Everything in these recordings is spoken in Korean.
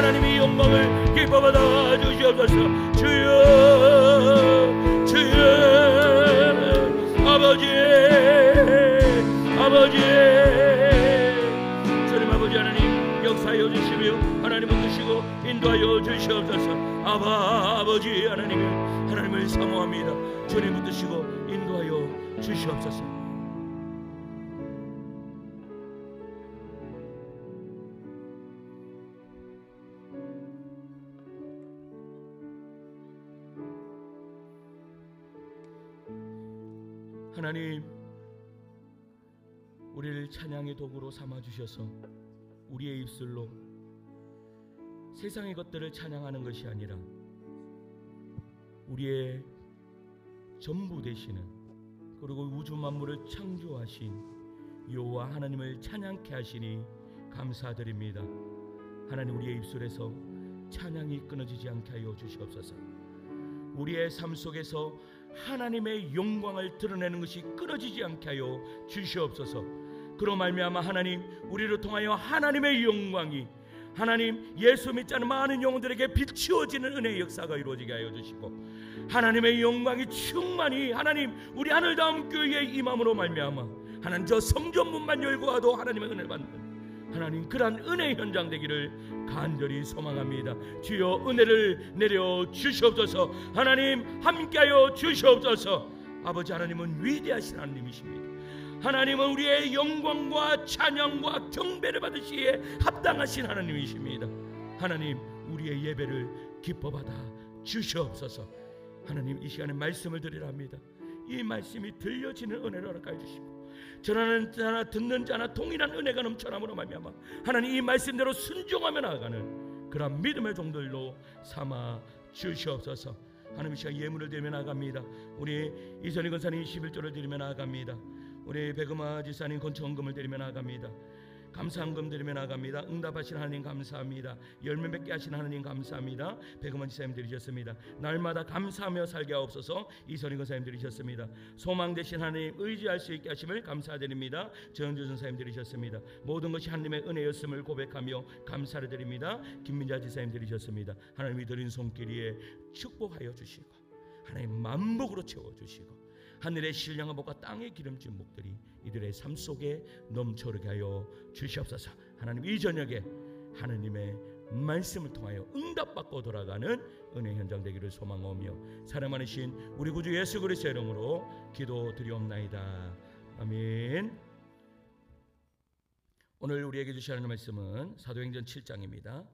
하나님의 영광을 기뻐받아 주시옵소서. 주여 주여 아버지 주님 아버지 하나님 역사하여 주시며 하나님 붙드시고 인도하여 주시옵소서. 아버지 하나님을 사모합니다. 주님 붙드시고 인도하여 주시옵소서. 하나님, 우리를 찬양의 도구로 삼아주셔서 우리의 입술로 세상의 것들을 찬양하는 것이 아니라 우리의 전부 되시는, 그리고 우주 만물을 창조하신 여호와 하나님을 찬양케 하시니 감사드립니다. 하나님, 우리의 입술에서 찬양이 끊어지지 않게 하여 주시옵소서. 우리의 삶 속에서 하나님의 영광을 드러내는 것이 끊어지지 않게 하여 주시옵소서. 그로 말미암아 하나님, 우리를 통하여 하나님의 영광이, 하나님 예수 믿지 않는 많은 영혼들에게 비추어지는 은혜의 역사가 이루어지게 하여 주시고, 하나님의 영광이 충만히 하나님 우리 하늘다움 교회에 임함으로 말미암아 하나님 저 성전문만 열고 와도 하나님의 은혜를 받는 하나님 그러한 은혜의 현장 되기를 간절히 소망합니다. 주여 은혜를 내려 주시옵소서. 하나님 함께하여 주시옵소서. 아버지 하나님은 위대하신 하나님이십니다. 하나님은 우리의 영광과 찬양과 경배를 받으시기에 합당하신 하나님이십니다. 하나님, 우리의 예배를 기뻐받아 주시옵소서. 하나님, 이 시간에 말씀을 드리려 합니다. 이 말씀이 들려지는 은혜를 허락하여 주시고, 전하는 자나 듣는 자나 동일한 은혜가 넘쳐남으로 말미암아 하나님 이 말씀대로 순종하며 나아가는 그런 믿음의 종들로 삼아 주시옵소서. 하나님, 이 시간 예물을 드리며 나아갑니다. 우리 이선희 권사님 11조를 드리며 나아갑니다. 우리 백음아 지사님 건축원금을 드리며 나아갑니다. 감사한금 드리며 나아갑니다. 응답하신 하나님 감사합니다. 열매 맺게 하신 하나님 감사합니다. 백음원 지사님 드리셨습니다. 날마다 감사하며 살게 하옵소서. 이선희 권사님 드리셨습니다. 소망 되신 하나님 의지할 수 있게 하심을 감사드립니다. 정은주 전사님 드리셨습니다. 모든 것이 하나님의 은혜였음을 고백하며 감사를 드립니다. 김민자 지사님 드리셨습니다. 하나님이 드린 손길 위에 축복하여 주시고 하나님 만복으로 채워주시고 하늘의 신령한 복과 땅의 기름진 복들이 이들의 삶 속에 넘쳐오게 하여 주시옵소서. 하나님, 이 저녁에 하나님의 말씀을 통하여 응답받고 돌아가는 은혜 현장 되기를 소망하며 사랑 많으신 우리 구주 예수 그리스도의 이름으로 기도드리옵나이다. 아멘. 오늘 우리에게 주시는 말씀은 사도행전 7장입니다.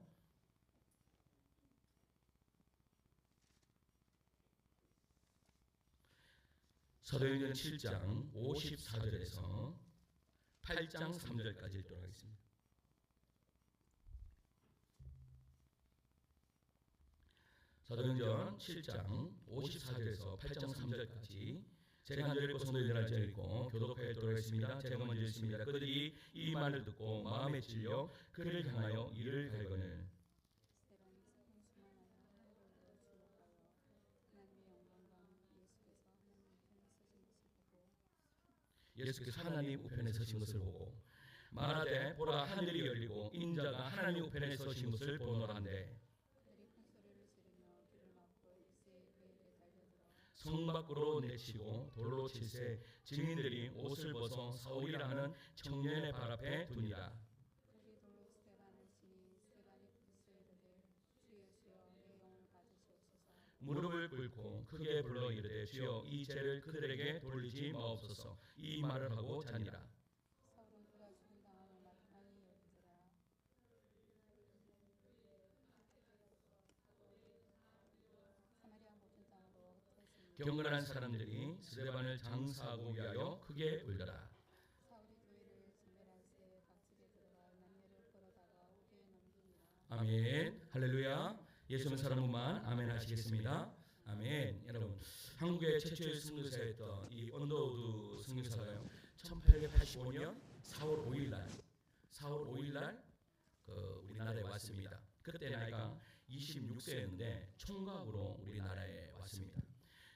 사도행전 7장 54절에서 8장 3절까지 읽도록 하겠습니다. 사도행전 7장 54절에서 8장 3절까지 제가 한 절 읽고 성도들 한 절 읽고 교독하여 읽도록 하겠습니다. 제가 먼저 읽습니다. 그들이 이 말을 듣고 마음에 찔려 그를 향하여 이를 갈거늘 예수께서 하나님 우편에 서신 것을 보고 말하되 보라 하늘이 열리고 인자가 하나님 우편에 서신 것을 보노라는데 성 밖으로 내치고 돌로 칠세 증인들이 옷을 벗어 사울이라 하는 청년의 발 앞에 두니라. 무릎을 꿇고 크게 불러 이르되 주여 이 죄를 그들에게 돌리지 마옵소서. 이 말을 하고 자니라. 경건한 사람들이 스데반을 장사하고 위하여 크게 울더라. 아멘. 할렐루야. 예수는 사람만 아멘 하시겠습니다. 아멘. 여러분, 한국의 최초의 선교사였던 이 언더우드 선교사가요 1885년 4월 5일날 우리나라에 왔습니다. 그때 나이가 26세였는데 총각으로 우리나라에 왔습니다.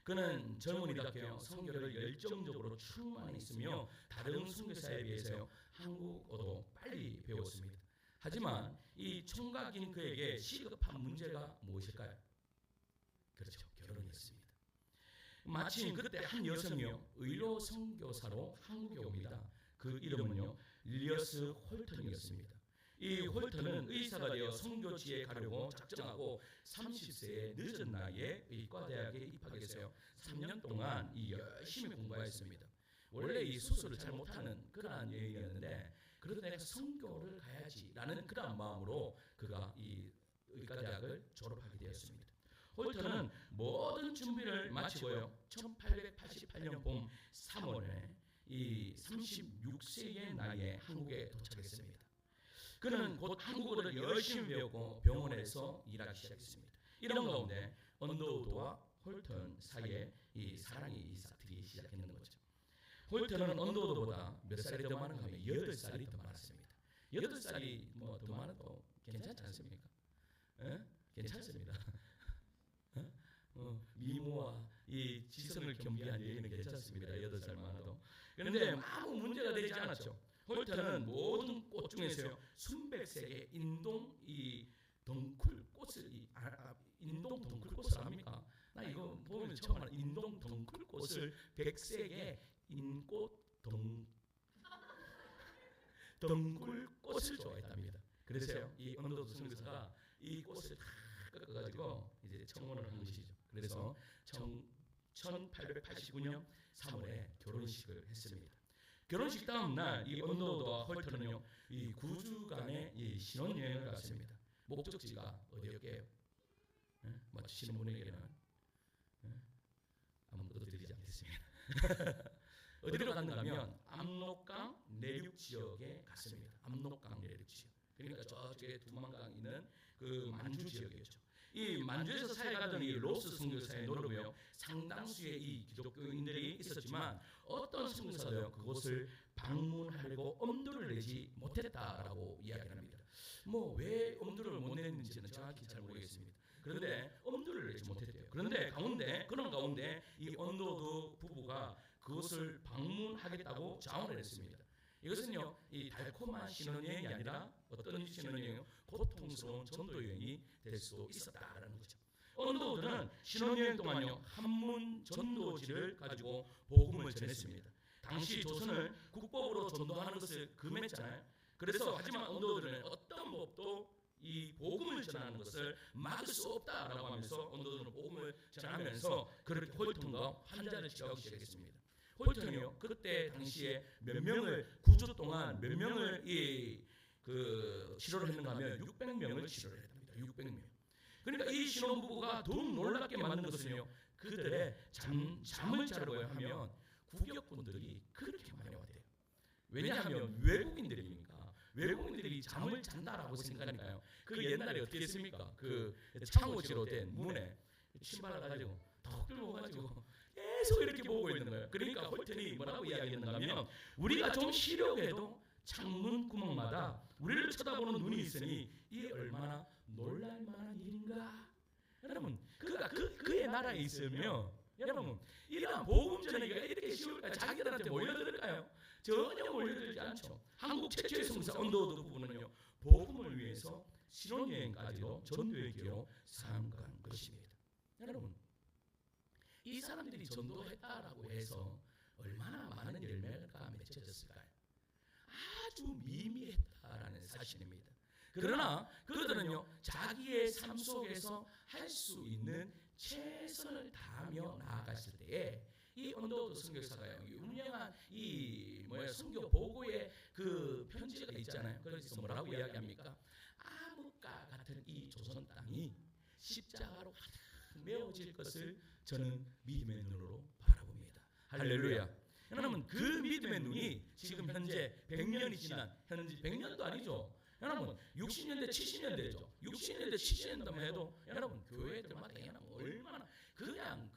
그는 젊은이답게 선교를 열정적으로 충만히 했으며 다른 선교사에 비해서 한국어도 빨리 배웠습니다. 하지만 이 총각인 그에게 시급한 문제가 무엇일까요? 그렇죠, 결혼이었습니다. 마침 그때 한 여성이요, 의료 선교사로 한국에 옵니다. 그 이름은요, 릴리어스 홀턴이었습니다. 이 홀턴은 의사가 되어 선교지에 가려고 작정하고 30세의 늦은 나이에 의과대학에 입학했어요. 3년 동안 열심히 공부했습니다. 원래 이 수술을 잘 못하는 그러한 여인이었는데, 그래도 내가 선교를 가야지라는 그러한 마음으로 그가 이 의과대학을 졸업하게 되었습니다. 홀턴은 모든 준비를 마치고요, 1888년 봄 3월에 이 36세의 나이에 한국에 도착했습니다. 그는 곧 한국어를 열심히 배우고 병원에서 일하기 시작했습니다. 이런 가운데 언더우드와 홀턴 사이에 이 사랑이 이삭들이 시작했는 거죠. 홀턴은 언더우드보다 몇 살이 더 많은가 하면 8살이 더 많았습니다. 8살이 뭐 더 많아도 괜찮지 않습니까? 괜찮습니다. 미모와 이 지성을 겸비한 여인은 괜찮습니다. 8살 많아도. 그런데 아무 문제가 되지 않았죠. 홀턴은 모든 꽃 중에서요, 순백색의 인동 이 덩쿨 꽃을 인동 덩쿨 꽃을 압니까? 나 이거 보면 처음 알아. 인동 덩쿨 꽃을 백색의 인꽃 덩쿨 꽃을 좋아했답니다. 그래서요, 이 언더우드 선교사가 이 꽃을 다 꺾어가지고 이제 청혼을 한 것이죠. 그래서 1889년 3월에 결혼식을 했습니다. 결혼식 다음 날 이 언더우드와 홀턴은요, 이 9주간의 이 신혼여행을 갔습니다. 목적지가 어디였게요? 맞추시는 분에게는 아무것도 드리지 않겠습니다. 어디로 갔는가 하면 압록강 내륙 지역에 갔습니다. 압록강 내륙 지역. 그러니까 저쪽에 두만강 있는 그 만주 지역이었죠. 이 만주에서 살아가던 이 로스 선교사의 노력으로 상당수의 이 기독교인들이 있었지만, 어떤 선교사도요 그곳을 방문하려고 엄두를 내지 못했다라고 이야기합니다. 뭐 왜 엄두를 못 냈는지는 정확히 잘 모르겠습니다. 그런데 엄두를 내지 못했대요. 그런데 그런 가운데 이 언더우드 부부가 그것을 방문하겠다고 자원을 했습니다. 이것은요, 이 달콤한 신혼여행이 아니라 어떤 신혼여행이요? 고통스러운 전도여행이 될 수 있었다라는 거죠. 언더우드는 신혼여행 동안요, 한문 전도지를 가지고 복음을 전했습니다. 당시 조선을 국법으로 전도하는 것을 금했잖아요. 그래서 하지만 언더우드는 어떤 법도 이 복음을 전하는 것을 막을 수 없다라고 하면서 언더우드는 복음을 전하면서 그렇게 홀턴과 환자를 치료하기 시작했습니다. 홀턴이요, 그때 당시에 몇 명을 9주 동안 몇 명을 치료를 했는가 하면 600명을 치료를 했답니다. 600명. 그러니까 이 신혼부부가 더욱 놀랍게 만든 것은요, 그들의 잠을 자려고 하면 구격꾼들이 그렇게 많이 왔대요. 왜냐하면 외국인들이니까. 외국인들이 잠을 잔다라고 생각하니까요. 그 옛날에 어떻게 했습니까? 그 창호지로 된 문에 신발을 가지고 턱 들고 가지고 계속 이렇게 보고 있는 거예요. 그러니까 홀턴이 뭐라고 이야기했는가 하면, 우리가 좀 쉬려고 해도 창문 구멍마다 우리를 쳐다보는 눈이 있으니 이게 얼마나 놀랄만한 일인가. 여러분, 그가 그의 나라에 있으면 여러분, 이러한 복음 전하기가 이렇게 쉬울까요? 자기들한테 몰려들을까요? 전혀 몰려들지 않죠. 한국 최초의 선교사 언더우드 부부는요, 복음을 위해서 신혼여행까지도 전도의 기회로 삼간 것입니다. 여러분, 이 사람들이 전도했다라고 해서 얼마나 많은 열매가 맺혀졌을까요? 아주 미미했다라는 사실입니다. 그러나 그들은요, 자기의 삶 속에서 할 수 있는 최선을 다하며 나아갔을 때에 이 언더우드 선교사가요, 유명한 선교 보고의 그 편지가 있잖아요. 그래서 뭐라고 이야기합니까? 암흑과 같은 이 조선 땅이 십자가로 메어질 것을 저는 믿음의 눈으로 바라봅니다. 할렐루야. 여러분, 그 믿음의 눈이 지금 현재 100년이 지난, 현재 100년도 아니죠. 여러분, 60년대 70년대죠. 60년대 70년대만 해도 여러분, 교회들마다 얼마나 그냥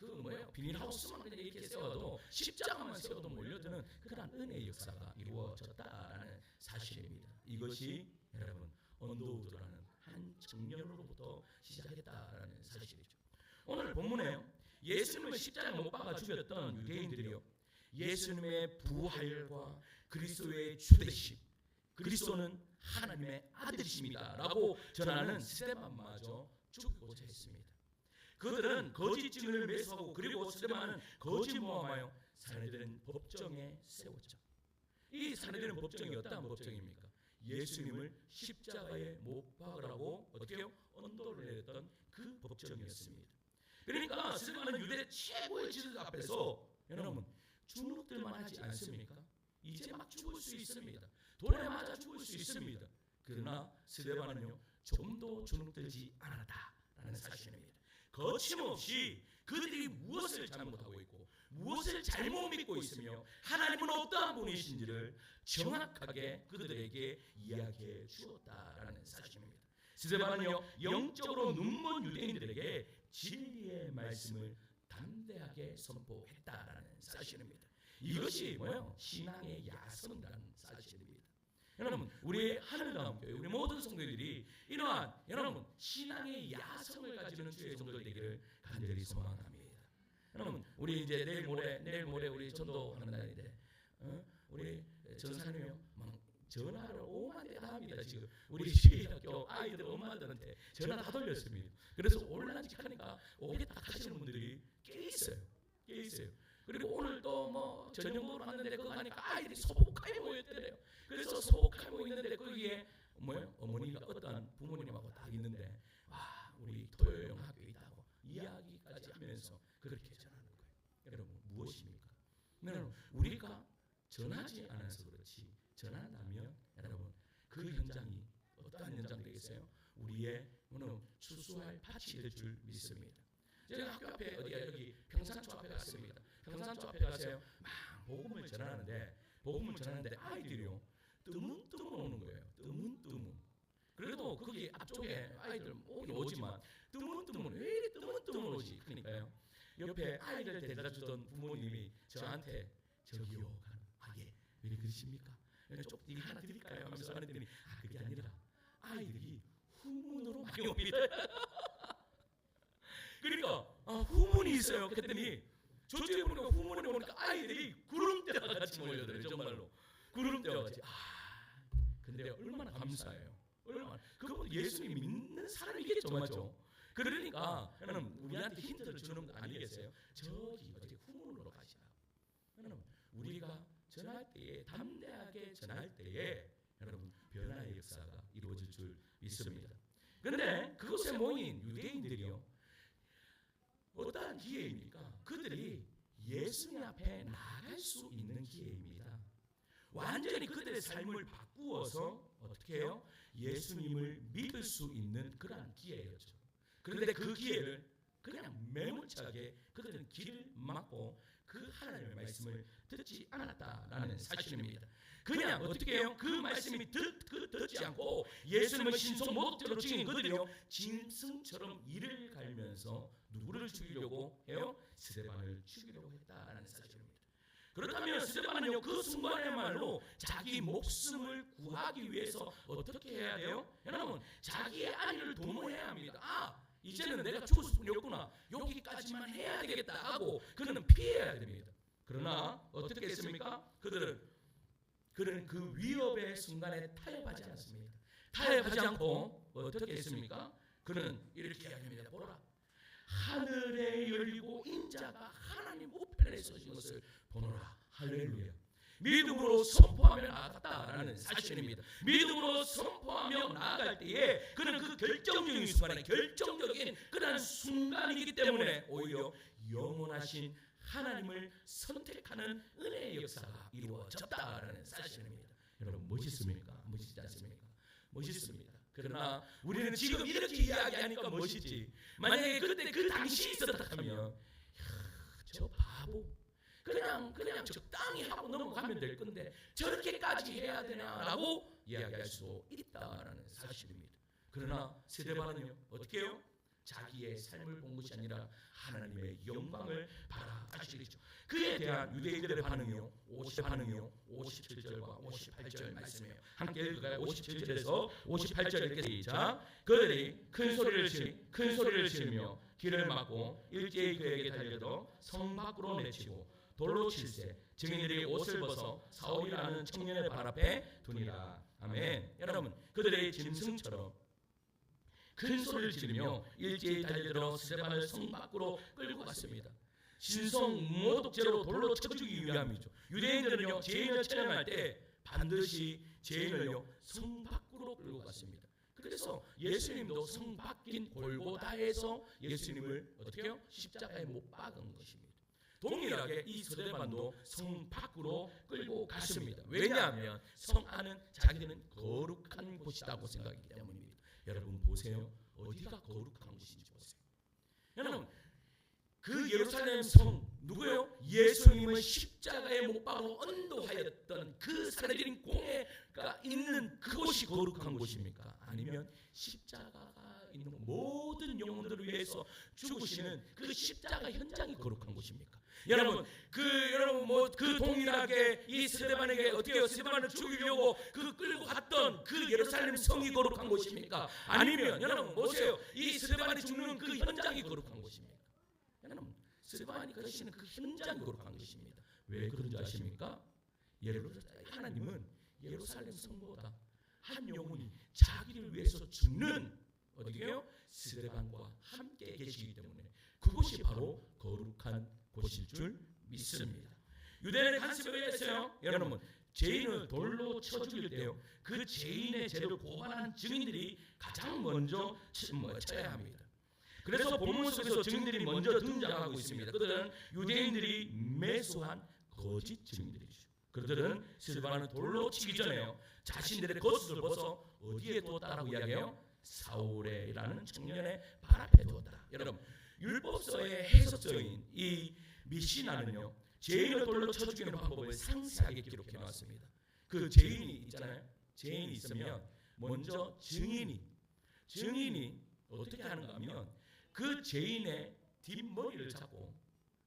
비닐하우스만 그냥 이렇게 세워도 십자가만 세워도 몰려드는 그런 은혜의 역사가 이루어졌다라는 사실입니다. 이것이 여러분, 언더우드라는 한 청년으로부터 시작했다라는 사실이죠. 오늘 본문에요, 예수님을 십자가에 못 박아 죽였던 유대인들이요, 예수님의 부활과 그리스도의 주되심, 그리스도는 하나님의 아들이십니다라고 전하는 스데반마저 죽이고자 했습니다. 그들은 거짓 증인을 매수하고 그리고 스데반은 거짓 모함하여 사내들은 법정에 세웠죠. 이 사내들은 법정이 어떠한 법정입니까? 예수님을 십자가에 못 박으라고 어떻게 해요? 언도를 내렸던 그 법정이었습니다. 그러니까 스데반은 유대 최고의 지도자 앞에서 여러분 주눅들만 하지 않습니까? 이제 막 죽을 수 있습니다. 돌에 맞아 죽을 수 있습니다. 그러나 스데반은요 좀도 주눅들지 않았다라는 사실입니다. 거침없이 그들이 무엇을 잘못하고 있고 무엇을 잘못 믿고 있으며 하나님은 어떠한 분이신지를 정확하게 그들에게 이야기해 주었다라는 사실입니다. 스데반은요 영적으로 눈먼 유대인들에게 진리의 말씀을 담대하게 선포했다라는 사실입니다. 이것이 뭐예요? 신앙의 야성이라는 사실입니다. 여러분 우리 하늘나무교회 우리 모든 성도들이 이러한 여러분 신앙의 야성을 가지는 주의 종들 되기를 간절히 소망합니다. 여러분 우리 이제 내일 모레 우리 전도하는 날인데 우리 전사님이요 막 전화를 오만 대다 합니다. 지금 우리 주일학교 아이들 엄마들한테 전화 다 돌렸습니다. 그래서 온라인직하니까 오겠다 하시는 분들이 꽤 있어요. 그리고 오늘 또 뭐 저녁 먹으러 갔는데 그거 가니까 아이들이 소복하게 모였대요. 그래서 소복하게 모였는데 거기에 뭐예요? 어머니가 어떤 부모님하고 딱 있는데 와 우리 토요일 학교에 있다고 이야기까지 하면서 그렇게 전하는 거예요. 여러분 무엇입니까? 여러분 우리가 전하지 않아서 그렇지 전한다면 여러분 그 현장이 어떠한 현장 되겠어요? 우리의 오늘 추수할 밭이 될 줄 믿습니다. 제가 학교 앞에 어디야 여기 평산초 앞에 갔습니다. 평산초 앞에 가세요. 막 복음을 전하는데 아이들이요 뜨문뜨문 오는 거예요. 뜨문뜨문. 그래도 거기 앞쪽에 아이들 오긴 오지만 뜨문뜨문 왜 이리 뜨문뜨문 오지? 그러니까요. 옆에 아이들 데려다 주던 부모님이 저한테 저기요 예 왜 그러십니까? 쪽지 하나 드릴까요? 하면서 하는데 그게 아니라 아이들이 후문으로 많이 옵니다. 그러니까 후문이 있어요. 그랬더니 저쪽에 보니까 후문에 보니까 아이들이 구름대와 같이 몰려들어요. 정말로 구름대와 같이. 근데 얼마나 감사해요. 얼마나 그분 예수님 믿는 사람이겠죠, 맞죠? 그러니까 여러분 우리한테 힌트를 주는 거 아니겠어요? 저기 어디 후문으로 가시라. 여러분 우리가 전할 때에 담대하게 전할 때에 여러분 변화의 역사가 이루어질 줄 믿습니다. 그런데 그곳에 모인 유대인들이요 어떠한 기회입니까? 그들이 예수님 앞에 나갈 수 있는 기회입니다. 완전히 그들의 삶을 바꾸어서 어떻게 해요? 예수님을 믿을 수 있는 그러한 기회였죠. 그런데 그 기회를 그냥 매몰차게 그들은 길을 막고 그 하나님의 말씀을 듣지 않았다라는 사실입니다. 그냥 어떻게 해요? 그 말씀이 듣지 않고 예수님을 신성 모독적으로 죽인 그들이요 짐승처럼 이를 갈면서 누구를 죽이려고 해요? 스데반을 죽이려고 했다라는 사실입니다. 그렇다면 스데반은요 그 순간에말로 자기 목숨을 구하기 위해서 어떻게 해야 돼요? 여러분 자기의 아이를 도모해야 합니다. 이제는 내가 죽을 수뿐이 없구나. 여기까지만 해야 되겠다 하고 그는 피해야 됩니다. 그러나 어떻게 했습니까? 그들은 그 위협의 순간에 타협하지 않습니다. 타협하지 않고 어떻게 했습니까? 그는 이렇게 이야기합니다. 보라, 하늘에 열리고 인자가 하나님 우편에 서신 것을 보노라. 할렐루야. 믿음으로 선포하며 나아갔다라는 사실입니다. 믿음으로 선포하며 나아갈 때에 그는 그 결정적인 순간에 결정적인 그런 순간이기 때문에 오히려 영원하신 하나님을 선택하는 은혜의 역사가 이루어졌다라는 사실입니다. 여러분 멋있습니까? 멋있지 않습니까? 멋있습니다. 그러나 우리는 지금 이렇게 이야기하니까 멋있지. 만약에 그때 그 당시 있었다면 저 바보 그냥 적당히 하고 넘어가면 될 건데 저렇게까지 해야 되나라고 이야기할 수 있다라는 사실입니다. 그러나 스데반은요 어떻게 해요? 자기의 삶을 본 것이 아니라 하나님의 영광을 바라보시죠. 그에 대한 유대인들의 반응이요 57절과 58절 말씀이에요. 함께 읽을까요? 57절에서 58절 이렇게 시작. 그들이 큰 소리를 지르며 길을 막고 일제히 그에게 달려들어 성 밖으로 내치고 돌로 칠세 증인들이 옷을 벗어 사울이라는 청년의 발 앞에 두니라. 아멘. 여러분, 그들의 짐승처럼 큰 소리를 지르며 일제히 달려들어 스데반을 성 밖으로 끌고 갔습니다. 신성 모독죄로 돌로 쳐 죽이기 위함이죠. 유대인들은요, 죄인을 처형할 때 반드시 죄인을요 성 밖으로 끌고 갔습니다. 그래서 예수님도 성 밖인 골고다에서 예수님을 어떻게 해요? 십자가에 못 박은 것입니다. 동일하게 이 스데반도 성 밖으로 끌고 갔습니다. 왜냐하면 성 안은 자기는 거룩한 곳이라고 생각하기 때문입니다. 여러분 보세요. 어디가 거룩한 곳인지 보세요. 여러분, 그 예루살렘 성 누구요? 예수님을 십자가에 못 박아 언도하였던 그 사내들인 공회가 있는 그곳이 거룩한 곳입니까? 아니면 십자가가 있는 모든 영혼들을 위해서 죽으시는 그 십자가 현장이 거룩한 곳입니까? 여러분, 그 동일하게 이 스데반에게 어떻게 스데반을 죽이려고 그 끌고 갔던 그 예루살렘 성이 거룩한 곳입니까? 아니면 여러분 보세요. 이 스데반이 죽는 그 현장이 거룩한 곳입니까? 여러분, 스데반이 그러시는 그 현장이 거룩한 것입니다. 왜 그런지 아십니까? 하나님은 예루살렘 성보다 한 영혼이 자기를 위해서 죽는 어디게요? 스데반과 함께 계시기 때문에 그곳이 바로 거룩한 곳일 줄 믿습니다. 유대인의 관습이 왜였어요? 여러분, 죄인을 돌로 쳐 죽일 때요, 그 죄인의 죄를 고발한 증인들이 가장 먼저 쳐야 합니다. 그래서 본문 속에서 증인들이 먼저 등장하고 있습니다. 그들은 유대인들이 매수한 거짓 증인들이죠. 그들은 스데반을 돌로 치기 전에요, 자신들의 겉옷을 벗어 어디에 두었다라고 이야기해요? 사울이라는 청년의 발 앞에 두었다. 여러분, 율법서의 해석서인 이 미시나는요, 죄인을 돌로 쳐 죽이는 방법을 상세하게 기록해 놨습니다. 그 죄인이 있잖아요. 죄인이 있으면 먼저 증인이 어떻게 하는가 하면 그 죄인의 뒷머리를 잡고,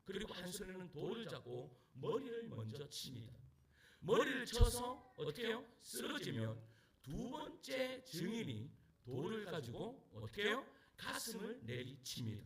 그리고 한 손에는 돌을 잡고 머리를 먼저 칩니다. 머리를 쳐서 어떻게 해요? 쓰러지면 두 번째 증인이 돌을 가지고 어떻게 해요? 가슴을 내리칩니다.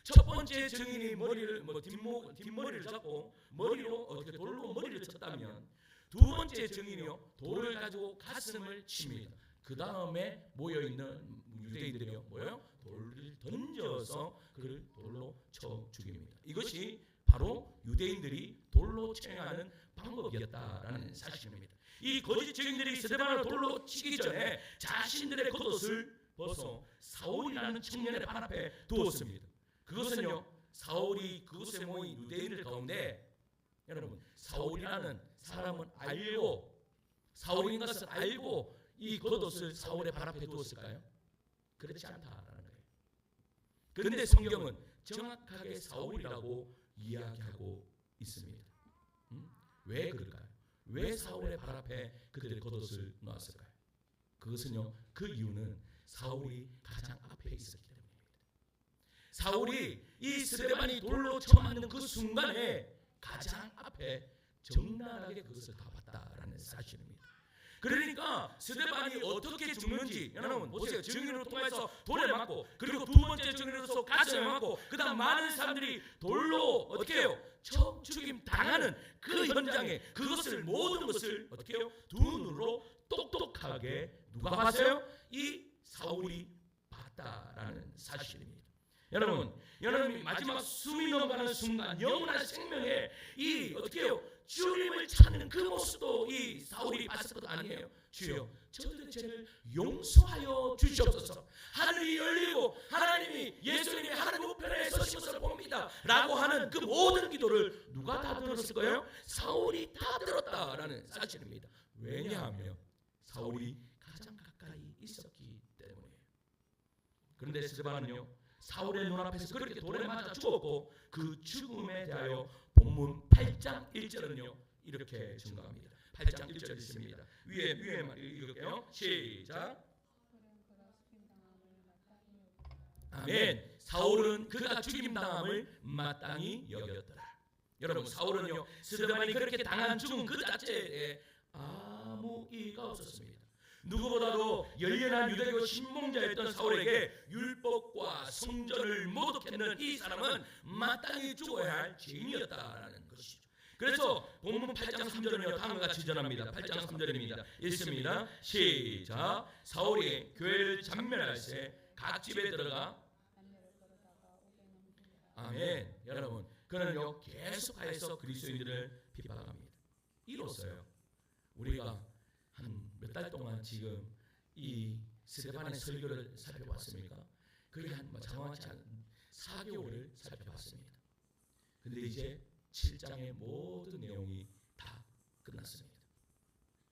첫 번째 증인이 뒷머리를 잡고 머리로 어떻게 돌로 머리를 쳤다면, 두 번째 증인이요 돌을 가지고 가슴을 칩니다. 그 다음에 모여있는 유대인들이요 뭐예요? 돌을 던져서 그를 돌로 쳐 죽입니다. 이것이 바로 유대인들이 돌로 처형하는 방법이었다라는 사실입니다. 이 거짓 증인들이 스데반을 돌로 치기 전에 자신들의 겉옷을 벗어 사울이라는 청년의 발 앞에 두었습니다. 그것은요, 사울이 그곳에 모인 유대인들 가운데, 여러분, 사울이라는 사람은 사울인 것을 알고 이 겉옷을 사울의 발 앞에 두었을까요? 그렇지 않다라는 거예요. 그런데 성경은 정확하게 사울이라고 이야기하고 있습니다. 왜 그럴까요? 왜 사울의 발 앞에 그들의 겉옷을 놓았을까요? 그것은요, 그 이유는 사울이 가장 앞에 있었기 때문입니다. 사울이 이 스데반이 돌로 쳐맞는 그 순간에 가장 앞에 적나라하게 그것을 다 봤다라는 사실입니다. 그러니까 스데반이 어떻게 죽는지 여러분 보세요. 증인으로 통해서 돌에 맞고, 그리고 두 번째 증인으로서 가슴에 맞고, 그 다음 많은 사람들이 돌로 어떻게 해요? 쳐 죽임 당하는 그 현장에 그것을, 모든 것을 어떻게 해요? 두 눈으로 똑똑하게 누가 봤어요? 이 사울이 봤다라는 사실입니다. 여러분이 마지막 숨이 넘어가는 순간 영원한 생명에 이 어떻게 해요? 주님을 찾는 그 모습도 이 사울이 봤을 것 아니에요. 주여, 저들의 죄를 용서하여 주시옵소서. 하늘이 열리고 하나님이, 예수님이 하나님 우편에 서신 것을 봅니다 라고 하는 그 모든 기도를 누가 다 들었을 거예요? 사울이 다 들었다라는 사실입니다. 왜냐하면 사울이 가장 가까이 있었기 때문이에요. 그런데 스데반은요, 사울의 눈앞에서 그렇게 돌에 맞아 죽었고, 그 죽음에 대하여 본문 8장 1절은요 이렇게 증거합니다. 8장 1절 있습니다. 위에만 읽을게요. 시작. 아멘. 사울은 그가 죽임당함을 마땅히 여겼더라. 여러분, 사울은요 스데반이 그렇게 당한 죽음 그 자체에 아무 이의가 없었습니다. 누구보다도 열렬한 유대교 신봉자였던 사울에게 율법과 성전을 모독했는 이 사람은 마땅히 죽어야 할 죄인이었다라는 것이죠. 그래서 본문 8장 3절은요 다음과 같이 전합니다. 8장 3절입니다. 읽습니다. 시작. 사울이 교회를 잔멸할 새 각 집에 들어가 아멘. 여러분 그는요 계속하여서 그리스도인들을 비방합니다. 이로써요 우리가 한 몇 달 동안 지금 이 스데반의 설교를 살펴봤습니까? 그게 한 정확히 한 4개월을 살펴봤습니다. 근데 이제 7장의 모든 내용이 다 끝났습니다.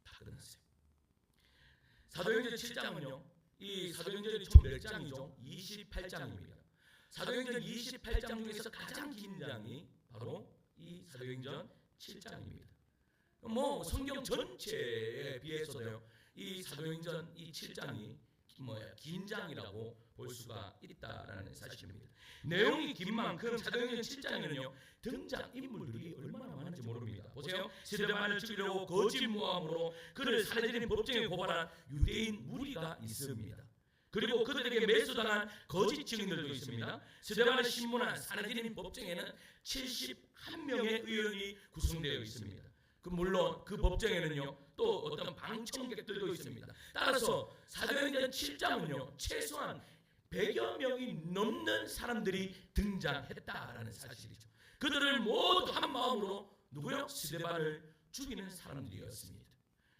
다 끝났어요. 사도행전 7장은요 이 사도행전이 총 몇 장이죠? 28장입니다. 사도행전 28장 중에서 가장 긴 장이 바로 이 사도행전 7장입니다. 뭐 성경 전체에 비해서도요 이 사도행전 이 7장이 긴 장이라고 볼 수가 있다라는 사실입니다. 내용이 긴 만큼 사도행전 7장에는요 등장 인물들이 얼마나 많은지 모릅니다. 보세요. 스데반을 죽이려고 거짓 모함으로 그를 살해드린 법정에 고발한 유대인 무리가 있습니다. 그리고 그들에게 매수당한 거짓 증인들도 있습니다. 스데반을 신문한 살해드린 법정에는 71명의 의원이 구성되어 있습니다. 물론 그 법정에는요 또 어떤 방청객들도 있습니다. 따라서 사도행전 7장은요 최소한 100여 명이 넘는 사람들이 등장했다라는 사실이죠. 그들을 모두 한 마음으로 누구요? 스데반을 죽이는 사람들이었습니다.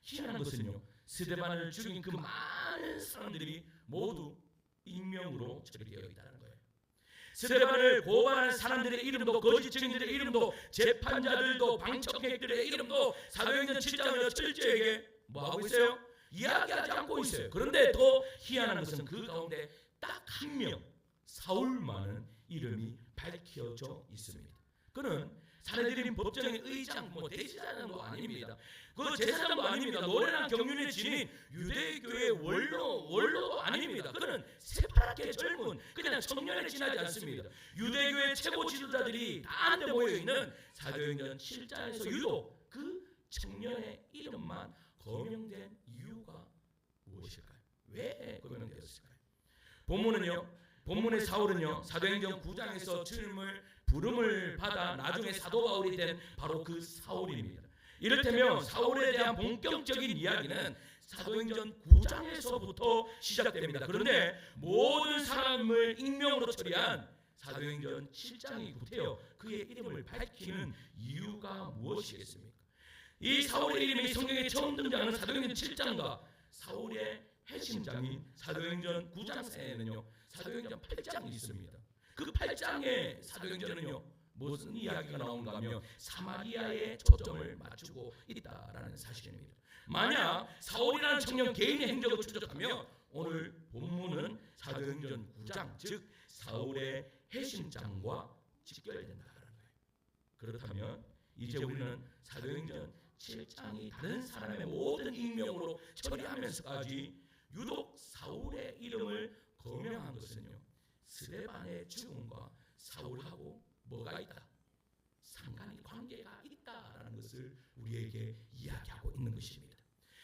희한한 것은요 스데반을 죽인 그 많은 사람들이 모두 익명으로 처리되어 있다는 거예요. 스데반을 고발하는 사람들의 이름도 거짓 증인들의 이름도 재판자들도 방청객들의 이름도 사도행전 7장을 철저하게 뭐하고 있어요? 이야기하지 않고 있어요. 그런데 더 희한한 것은 그 가운데 딱 한 명 사울만은 이름이 밝혀져 있습니다. 그는 살해드린 법정의 의장 대제사장도 아닙니다. 그 제사장도 아닙니다. 노래나 경륜의 진인 유대교의 원로도 아닙니다. 그는 새파랗게 젊은 그냥 청년에 지나지 않습니다. 유대교의 최고 지도자들이 다 한데 모여있는 사도행전 7장에서 유독 그 청년의 이름만 거명된 이유가 무엇일까요? 왜 거명되었을까요? 본문의 사울은요 사도행전 9장에서 부름을 받아 나중에 사도 바울이 된 바로 그 사울입니다. 이를테면 사울에 대한 본격적인 이야기는 사도행전 9장에서부터 시작됩니다. 그런데 모든 사람을 익명으로 처리한 사도행전 7장이 구태여 그의 이름을 밝히는 이유가 무엇이겠습니까? 이 사울의 이름이 성경에 처음 등장하는 사도행전 7장과 사울의 핵심장인 사도행전 9장 사이에는요 사도행전 8장이 있습니다. 그 8장의 사도행전은요 무슨 이야기가 나온가 하면 사마리아에 초점을 맞추고 있다라는 사실입니다. 만약 사울이라는 청년 개인의 행적을 추적하면 오늘 본문은 사도행전 9장 즉 사울의 핵심장과 직결된다는 거예요. 그렇다면 이제 우리는 사도행전 7장이 다른 사람의 모든 익명으로 처리하면서까지 유독 사울의 이름을 거명한 것은요 스데반의 죽음과 사울하고 뭐가 있다? 상관이 관계가 있다라는 것을 우리에게 이야기하고 있는 것입니다.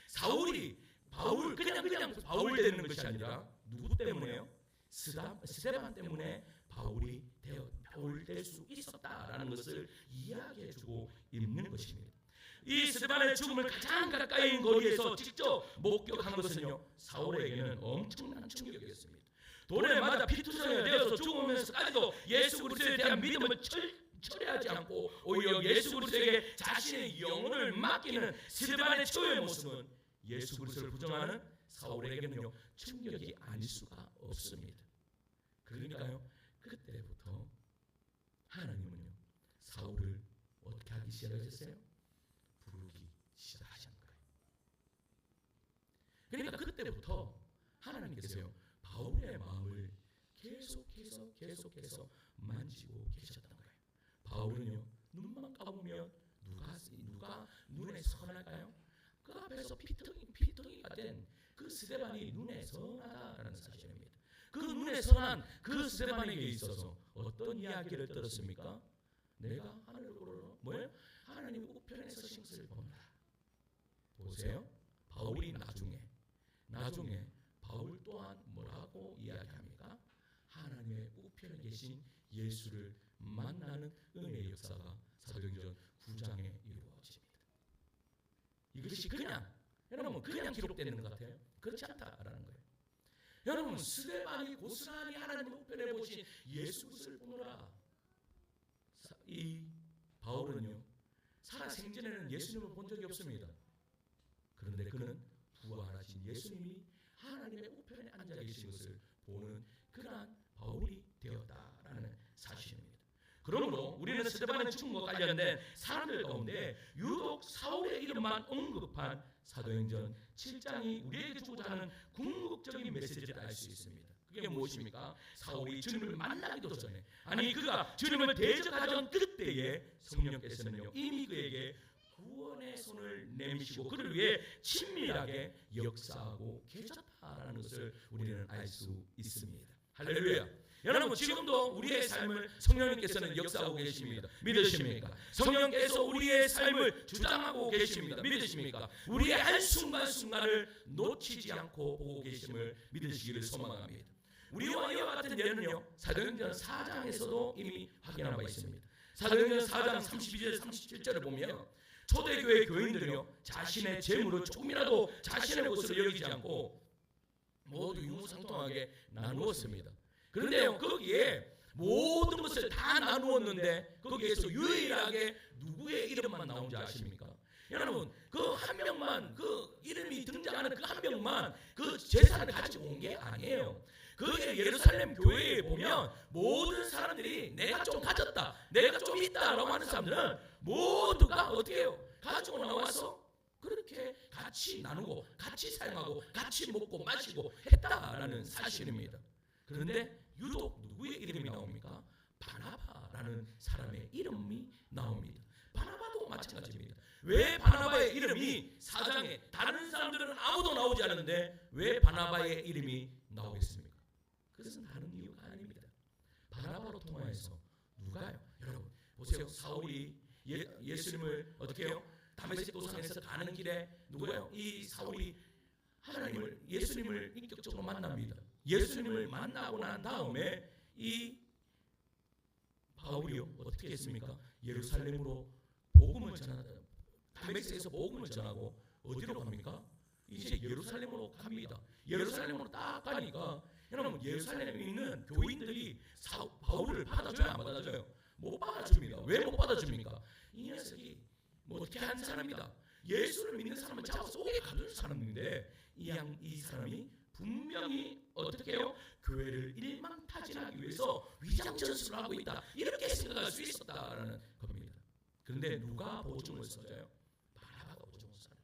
사울이 그냥 바울 되는 것이 아니라 누구 때문에요? 스데반 때문에 바울 될 수 있었다라는 것을 이야기해주고 있는 것입니다. 이 스데반의 죽음을 가장 가까이 거리에서 직접 목격한 것은요 사울에게는 엄청난 충격이었습니다. 돌에 맞아 피투성이가 되어서 죽으면서까지도 예수 그리스도에 대한 믿음을 철회하지 않고 오히려 예수 그리스도에게 자신의 영혼을 맡기는 스데반의 최후의 모습은 예수 그리스도를 부정하는 사울에게는요 충격이 아닐 수가 없습니다. 그러니까요 그때부터 하나님은요 사울을 어떻게 하기 시작하셨어요? 부르기 시작하신 거예요. 그러니까 그때부터 하나님께서요 바울의 마음을 계속해서 만지고 계셨던 거예요. 바울은요 눈만 감으면 누가 눈에 선할까요? 그 앞에서 피투성이가 된 그 스데반이 눈에 선하다라는 사실입니다. 그 눈에 선한 그 스데반에게 있어서 어떤 이야기를 들었습니까? 내가 하늘을 뭐예요? 하나님 우편에서 신것을 본다. 보세요. 바울이 나중에 바울 또한 뭐라고 이야기합니까? 하나님의 우편에 계신 예수를 만나는 은혜의 역사가 사도행전 9장에 이루어집니다. 이것이 그냥 여러분 그냥 기록되는 것 같아요? 그렇지 않다라는 거예요. 여러분 스데반이 고스란히 하나님을 우편해 보신 예수 그리스도를 보느라 이 바울은요 살아 생전에는 예수님을 본 적이 없습니다. 그런데 그는 부활하신 예수님이 하나님의 우편에 앉아 계신 것을 보는 그러한 바울이 되었다라는 사실입니다. 그러므로 우리는 스데반의 죽음과 관련된 사람들 가운데 유독 사울의 이름만 언급한 사도행전 7장이 우리에게 주고자 하는 궁극적인 메시지를 알 수 있습니다. 그게 무엇입니까? 사울이 주님을 만나기도 전에, 아니 그가 주님을 대적하던 그때에 성령께서는요 이미 그에게 구원의 손을 내미시고 그를 위해 친밀하게 역사하고 계셨다라는 것을 우리는 알 수 있습니다. 할렐루야. 여러분 지금도 우리의 삶을 성령님께서는 역사하고 계십니다. 믿으십니까? 성령께서 우리의 삶을 주장하고 계십니다. 믿으십니까? 우리의 한순간순간을 놓치지 않고 보고 계심을 믿으시기를 소망합니다. 우리와 이와 같은 예는요 사도행전 4장에서도 이미 확인한 바 있습니다. 사도행전 4장 32절 37절을 보면 초대교회 교인들이요 자신의 재물을 조금이라도 자신의 것으로 여기지 않고 모두 유무상통하게 나누었습니다. 그런데요 거기에 모든 것을 다 나누었는데 거기에서 유일하게 누구의 이름만 나온지 아십니까? 여러분 그 한 명만 그 이름이 등장하는 그 한 명만 그 재산을 가지고 온 게 아니에요. 그게 예루살렘 교회에 보면 모든 사람들이 내가 좀 가졌다 내가 좀 있다라고 하는 사람들은 모두가 어떻게 해요? 가지고 나와서 그렇게 같이 나누고 같이 사용하고 같이 먹고 마시고 했다라는 사실입니다. 그런데 유독 누구의 이름이 나옵니까? 바나바라는 사람의 이름이 나옵니다. 바나바도 마찬가지입니다. 왜 바나바의 이름이 4장에 다른 사람들은 아무도 나오지 않는데 왜 바나바의 이름이 나오겠습니까? 그것은 다른 이유가 아닙니다. 바나바로 통하여서 누가요? 여러분 보세요. 사울이 예수님을 어떻게 해요? 다메섹 도상에서 가는 길에 누구예요? 이 사울이 하나님을 예수님을 인격적으로 만납니다. 예수님을 만나고 난 다음에 이 바울이요 어떻게 했습니까? 예루살렘으로 복음을 전하다. 다메섹에서 복음을 전하고 어디로 갑니까? 이제 예루살렘으로 갑니다. 예루살렘으로 딱 가니까 여러분 예루살렘에 있는 교인들이 바울을 받아줘요 안 받아줘요? 못 받아줍니다. 왜 못 받아줍니까? 이 녀석이 뭐 어떻게 한 사람이다. 예수를 믿는 사람은 잡아서 옥에 가둔 사람인데 이 사람이 분명히 어떻게 해요? 교회를 일망타진하기 위해서 위장전술을 하고 있다. 이렇게 생각할 수 있었다라는 겁니다. 그런데 누가 보증을 써줘요? 바나바가 보증을 써요.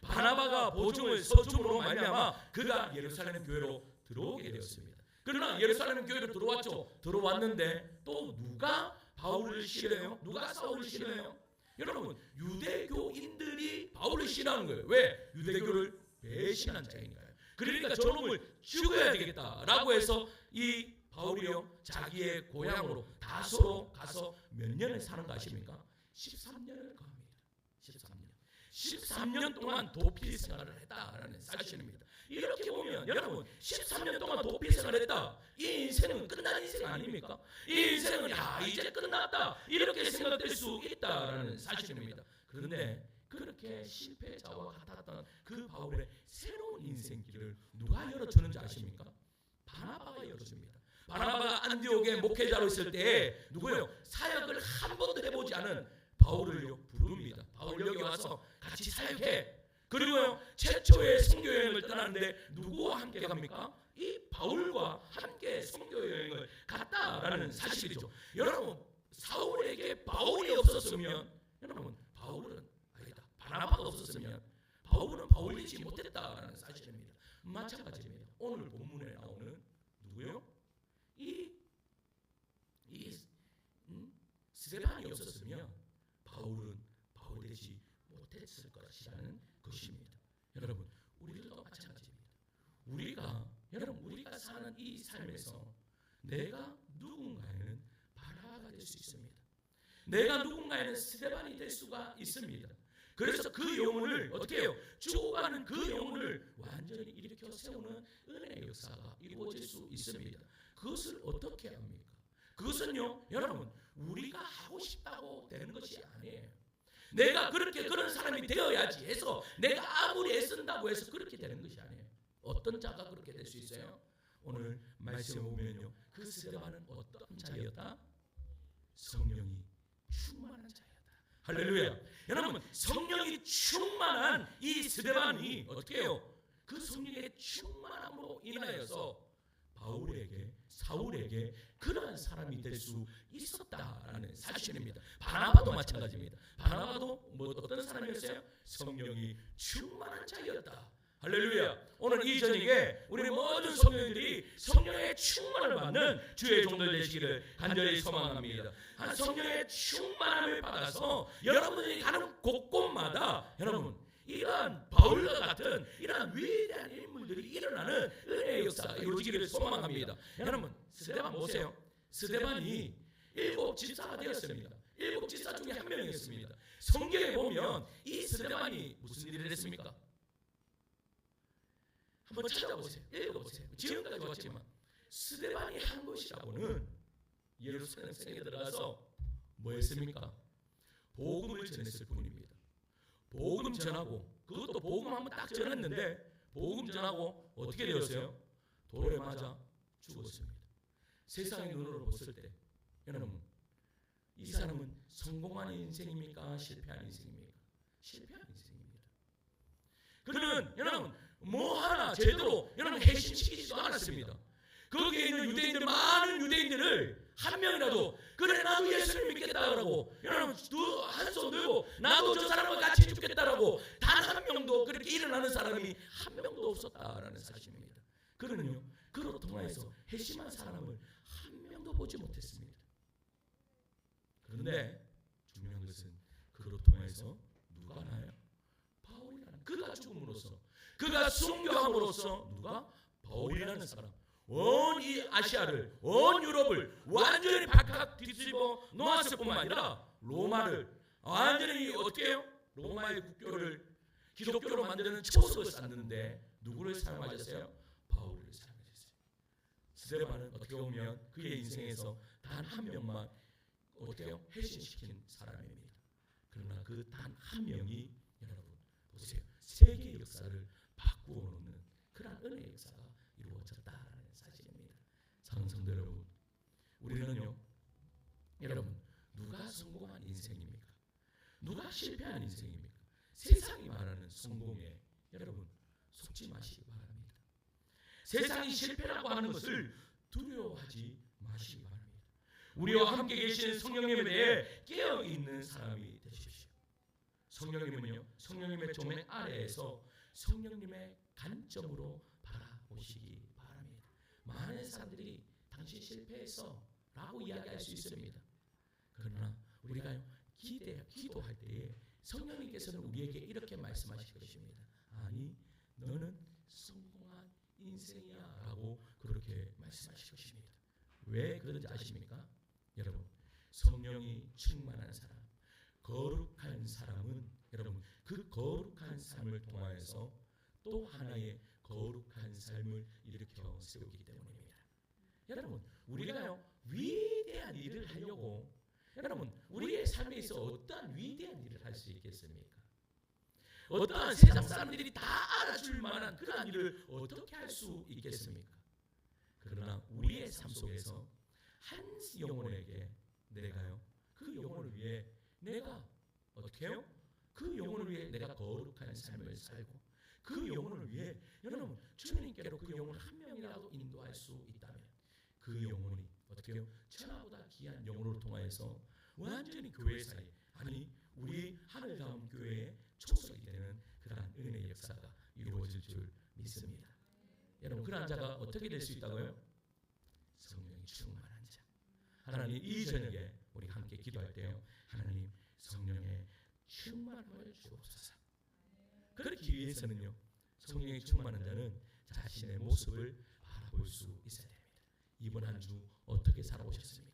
바나바가 보증을 써줌으로 말미암아 그가 예루살렘 교회로 들어오게 되었습니다. 그러나 예루살렘 교회로 들어왔죠. 들어왔는데 또 누가 바울을 싫어해요? 누가 사울을 싫어해요? 여러분 유대교인들이 바울을 싫어하는 거예요. 왜? 유대교를 배신한 자이니까요. 그러니까 저놈을 죽여야 되겠다라고 해서 이 바울이요 자기의 고향으로 다소로 가서 몇 년을 사는 거 아십니까? 13년을 거합니다. 13년 동안 도피 생활을 했다라는 사실입니다. 이렇게 보면 여러분 13년 동안 도피 생활을 했다. 이 인생은 끝난 인생 아닙니까? 이 인생은 이제 끝났다 이렇게 생각될 수 있다라는 사실입니다. 그런데 그렇게 실패자와 같았던 그 바울의 새로운 인생길을 누가 열어주는지 아십니까? 바나바가 열어줍니다. 바나바가 안디옥의 목회자로 있을 때 누구예요? 사역을 한 번도 해보지 않은 바울을요 부릅니다. 바울 여기 와서 같이 사역해. 그리고요 최초의 선교 여행을 떠나는데 누구와 함께 갑니까? 이 바울과 함께 선교 여행을 갔다라는 사실이죠. 여러분 사울에게 바울이 없었으면 여러분 바울은 아니다. 바나바가 없었으면 바울은 바울이지 못했다라는 사실입니다. 마찬가지입니다. 오늘 본문에 나오는 누구요? 이 스데반이 없었으면 바울은 바울되지 못했을 것이라는 것입니다. 여러분 우리들도 마찬가지입니다. 우리가 사는 이 삶에서 내가 누군가에는 바나바가 될 수 있습니다. 내가 누군가에는 스데반이 될 수가 있습니다. 그래서 그 영혼을 어떻게 해요? 죽어가는 그 영혼을 완전히 일으켜 세우는 은혜의 역사가 이루어질 수 있습니다. 그것을 어떻게 합니까? 그것은요 여러분 우리가 하고 싶다고 되는 것이 아니에요. 내가 그렇게 그런 사람이 되어야지 해서 내가 아무리 애쓴다고 해서 그렇게 되는 것이 아니에요. 어떤 자가 그렇게 될 수 있어요? 오늘 말씀을 보면요, 그 스데반은 어떤 자였다? 성령이 충만한 자였다. 할렐루야. 여러분, 성령이 충만한 이 스데반이 어떻게 해요? 그 성령의 충만함으로 인하여서 바울에게, 사울에게 그러한 사람이 될 수 있었다라는 사실입니다. 바나바도 마찬가지입니다. 바나바도 어떤 사람이었어요? 성령이 충만한 자였다. 할렐루야. 오늘 이 저녁에 우리 모든 성령들이 성령의 충만을 받는 주의 종들 되시기를 간절히 소망합니다. 성령의 충만함을 받아서 여러분들이 가는 곳곳마다 여러분 이러한 바울과 같은 이러한 위대한 인물들이 일어나는 은혜의 역사가 이루어지기를 소망합니다. 여러분, 스데반 보세요. 스데반이 7 집사가 되었습니다. 7 집사 중에 한 명이었습니다. 성경에 보면 이 스데반이 무슨 일을 했습니까? 한번 찾아보세요. 읽어보세요. 지금까지 왔지만 스데반이 한 것이라고는 예루살렘 성에 들어가서 뭐 했습니까? 복음을 전했을 뿐입니다. 복음 전하고, 그것도 복음 한번 딱 전했는데 복음 전하고 어떻게 되었어요? 돌에 맞아 죽었습니다. 세상의 눈으로 봤을 때 여러분, 이 사람은 성공한 인생입니까? 실패한 인생입니까? 실패한 인생입니다. 그는 여러분 뭐 하나 제대로 여러분 핵심시키지도 않았습니다. 거기에 있는 유대인들, 많은 유대인들을 한 명이라도 그래 나도 예수를 믿겠다라고 여러분 한 손 들고 나도 저 사람과 같이 죽겠다라고 단 한 명도 그렇게 일어나는 사람이 한 명도 없었다라는 사실입니다. 그는요, 그로 통해서 핵심한 사람을 한 명도 보지 못했습니다. 그런데 중요한 것은 그로 통해서 누가 나요? 바울이라는, 그가 죽음으로써, 그가 순교함으로써 누가? 바울이라는 사람, 온 이 아시아를, 온 유럽을 완전히 바깥 뒤집어 놓았을 뿐만 아니라 로마를 완전히 어떻게 해요? 로마의 국교를 기독교로 만드는 초석을 쌓는데 누구를 사용하셨어요? 바울을 사용하셨어요. 스데반은 어떻게 보면 그의 인생에서 단 한 명만 어떻게 해요? 회심시킨 사람입니다. 그러나 그 단 한 명이 여러분 보세요, 세계의 역사를 바꾸어 놓는 그러한 은혜의 역사가 이루어졌다라는 사실입니다. 사랑하는 성도 여러분, 우리는요, 여러분 누가 성공한 인생입니까? 누가 실패한 인생입니까? 세상이 말하는 성공에 여러분 속지 마시기 바랍니다. 세상이 실패라고 하는 것을 두려워하지 마시기 바랍니다. 우리와 함께 계신 성령님에 대해 깨어있는 사람이 되십시오. 성령님은요, 성령님의 조명 아래에서 성령님의 관점으로 바라보시기 바랍니다. 많은 사람들이 당신 실패했어 라고 이야기할 수 있습니다. 그러나 우리가 기도할 때에 성령님께서는 우리에게 이렇게 말씀하실 것입니다. 아니, 너는 성공한 인생이야 라고 그렇게 말씀하실 것입니다. 왜 그런지 아십니까? 여러분, 성령이 충만한 사람, 거룩한 사람은 여러분 그 거룩한 삶을 통하여서 또 하나의 거룩한 삶을 일으켜 세우기 때문입니다. 여러분, 우리가요 위대한 일을 하려고 여러분 우리의 삶에 있어 어떠한 위대한 일을 할 수 있겠습니까? 어떠한 세상 사람들이 다 알아줄 만한 그러한 일을 어떻게 할 수 있겠습니까? 그러나 우리의 삶 속에서 한 영혼에게 내가요 그 영혼을 위해 내가 어떻게 해요? 그 영혼을 위해 내가 거룩한 삶을 살고 그 영혼을 위해 여러분 주님께로 그 영혼을 한 명이라도 인도할 수 있다면 그 영혼이 어떻게 해요? 천하보다 귀한 영혼을 통하여서 완전히 교회 사이, 아니 우리 하늘다운 교회의 초석이 되는 그러한 은혜의 역사가 이루어질 줄 믿습니다. 여러분, 그러한 자가 어떻게 될 수 있다고요? 성령이 충만한 자. 하나님, 이 저녁에 우리 함께 기도할 때요, 하나님 성령의 충만함을 주옵소서. 그렇기 위해서는요, 성령이 충만한 자는 자신의 모습을 바라볼 수 있어야 됩니다. 이번 한 주 어떻게 살아오셨습니까?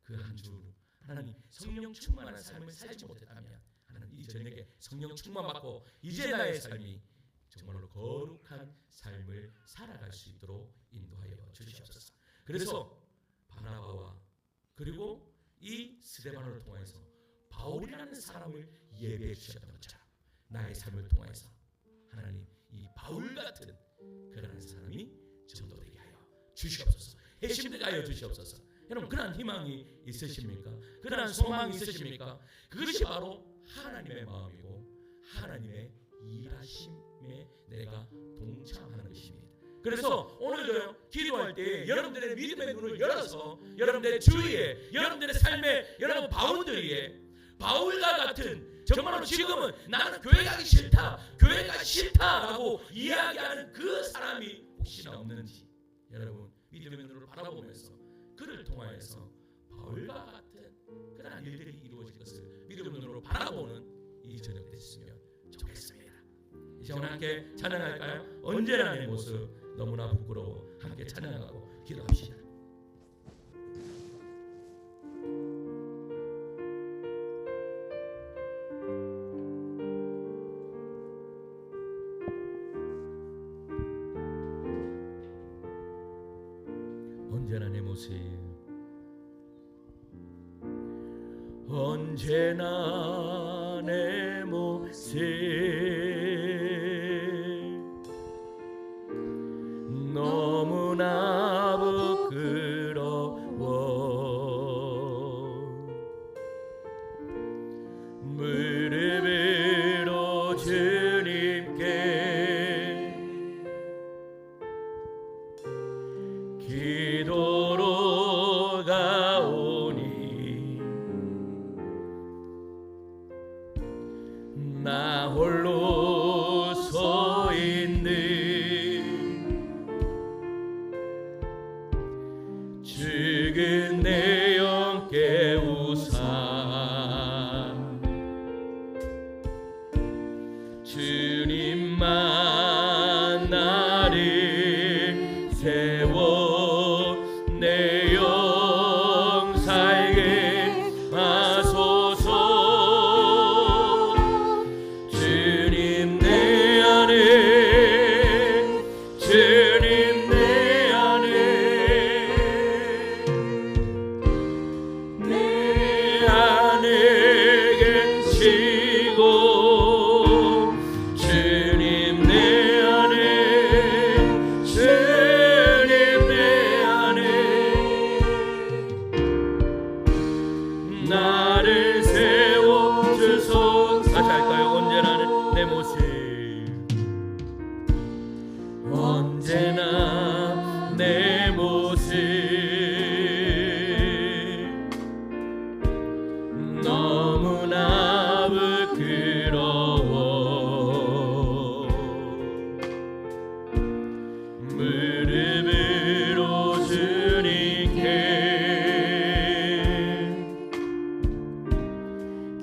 그 한 주 하나님 성령 충만한 삶을 살지 못했다면 하나님 이 저녁에 성령 충만 받고 이제 나의 삶이 정말로 거룩한 삶을 살아갈 수 있도록 인도하여 주시옵소서. 그래서 바나바와 그리고 이 스데반을 통해서 바울이라는 사람을 예배해 주셨던 것처럼 나의 삶을 통해서 하나님 이 바울 같은 그러한 사람이 전도되게 하여 주시옵소서. 핵심되게 하여 주시옵소서. 여러분 그러한 희망이 있으십니까? 그러한 소망이 있으십니까? 그것이 바로 하나님의 마음이고 하나님의 일하심에 내가 동참하는 것입니다. 그래서 오늘도요 기도할 때 여러분들의 믿음의 눈을 열어서 여러분들의 주위에 여러분들의 삶에 여러분 바울들이에 바울과 같은 정말로 지금은 나는 교회 가기 싫다 교회가 싫다라고 이야기하는 그 사람이 혹시나 없는지 여러분 믿음의 눈으로 바라보면서 그를 통하여서 바울과 같은 그러한 일들이 이루어질 것을 믿음의 눈으로 바라보는 이 저녁 됐으면 좋겠습니다. 이제 오늘 함께 찬양할까요? 언제나 내 모습 너무나 부끄러워. 함께 찬양하고 기도합시다. 언제나 내 모습 언제나 내 모습 너무나 부끄러워 무릎으로 주님께 기도로 가오니 나 홀로 서 있는 죽은 내 영 깨우사 주님만 나를 세워 내 영 살게 하소서. 주님 내 안에 주님 내 안에 내 안에 계시고 주님 내 안에 주님 내 안에 나를 세워주소. 다시 할까요? 언제나 내 모습 언제나 내 모습 너무나 부끄러워 무릎으로 주님께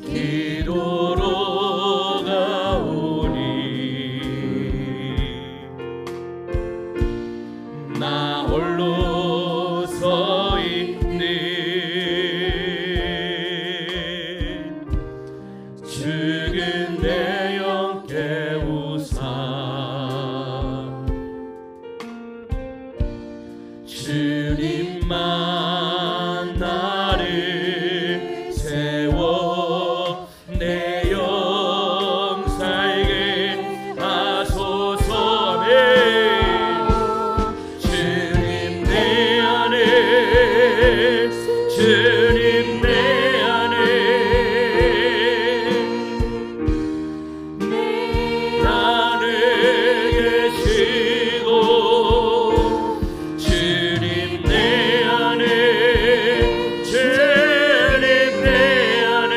기도로 가오니 나 홀로 서 있는 죽은 내 영 깨우사 주님만 나를 세워 내 영 살게 하소서. 아멘. 주님 내 안에 주님 내 안에 나를 계시고 주님 내 안에 주님 내 안에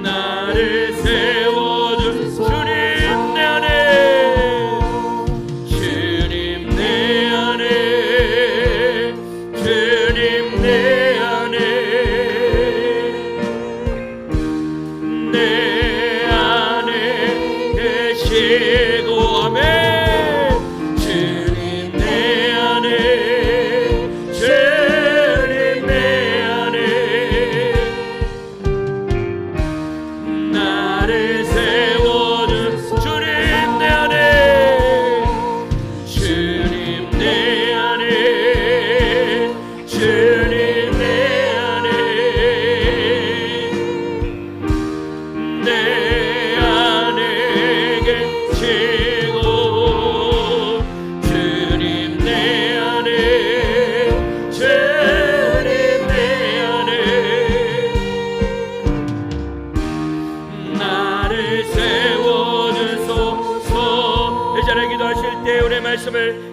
나를 세워준 주님 내 안에 주님 내 안에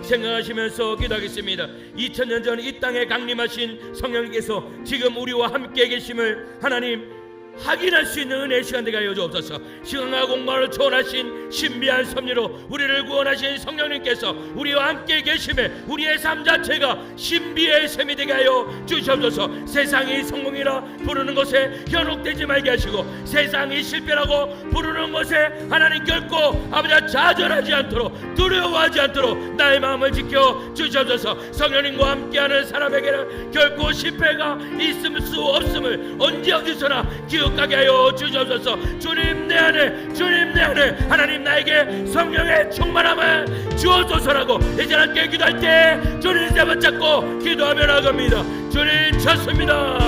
생각하시면서 기도하겠습니다. 2000년 전 이 땅에 강림하신 성령님께서 지금 우리와 함께 계심을 하나님 확인할 수 있는 은혜의 시간 되게 하여 주옵소서. 시간과 공간을 초월하신 신비한 섭리로 우리를 구원하신 성령님께서 우리와 함께 계심에 우리의 삶 자체가 신비의 셈이 되게 하여 주시옵소서. 세상이 성공이라 부르는 것에 현혹되지 말게 하시고, 세상이 실패라고 부르는 것에 하나님 결코 아버지 좌절하지 않도록, 두려워하지 않도록 나의 마음을 지켜 주시옵소서. 성령님과 함께하는 사람에게는 결코 실패가 있을 수 없음을 언제 어디서나 기억하게 하여 주시옵소서. 주님 내 안에, 주님 내 안에 하나님 나에게 성령의 충만함을 주옵소서라고 이제 함께 기도할 때 주님 잡아 잡고 기도하며 나갑니다. 주님 찾습니다.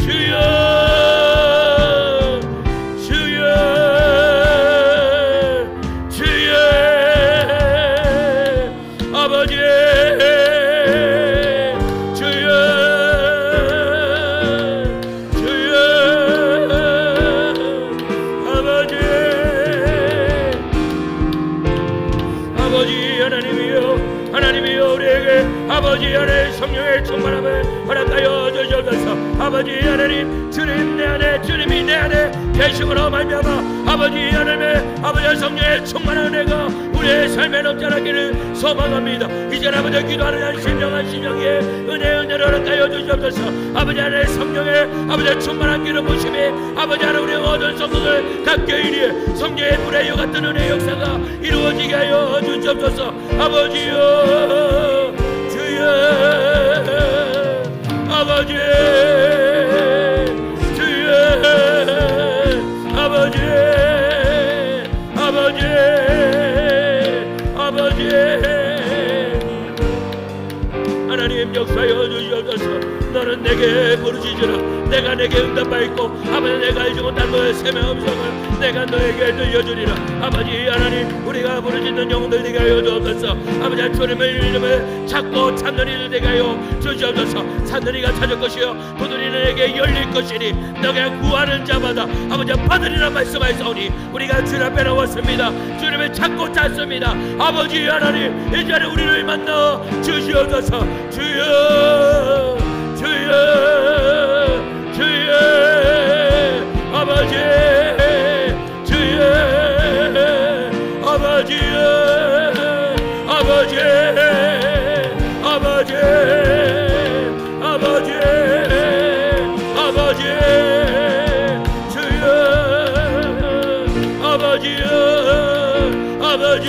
주여 주여 주여 아버지 아버지 안에 성령의 충만함을 허락하여 주시옵소서. 아버지 하나님, 주님 내 안에, 주님이 내 안에 계심으로 말미암아 아버지 하나님의 아버지 성령의 충만한 은혜가 우리의 삶에 넘쳐나기를 소망합니다. 이제 아버지 기도하는 한 심령에 은혜를 허락하여 주시옵소서. 아버지 하나님의 성령의 아버지 충만한 기름 부심이 아버지 하나님 우리의 모든 성도들 각계 일위에 성령의 불의 유 같은 은혜의 역사가 이루어지게 하여 주시옵소서. 아버지여 아버지 주여 아버지 아버지 아버지 하나님 역사여 주시옵소서. 너는 내게 부르짖으라. 내가 내게 응답하였고 아버지 내가 알지 못한 너의 샘의 음성을 내가 너에게 들려주리라. 아버지 하나님 우리가 부르짖는 영혼들 되게 하여 주옵소서. 아버지 주님의 이름을 찾고 찾는 이들 되게 하여 주시옵소서. 찾는 이가 찾을 것이요 두드리는 이에게 열릴 것이니 너가 구하는 자마다 아버지 받으리라 말씀하였사오니 우리가 주님 앞에 나왔습니다. 주님을 찾고 찾습니다. 아버지 하나님 이 자리에 우리를 만나 주시옵소서. 주여 주여 주여 아버지 주여 아버지여 아버지 아버지 아버지 아버지 주여 아버지여 아버지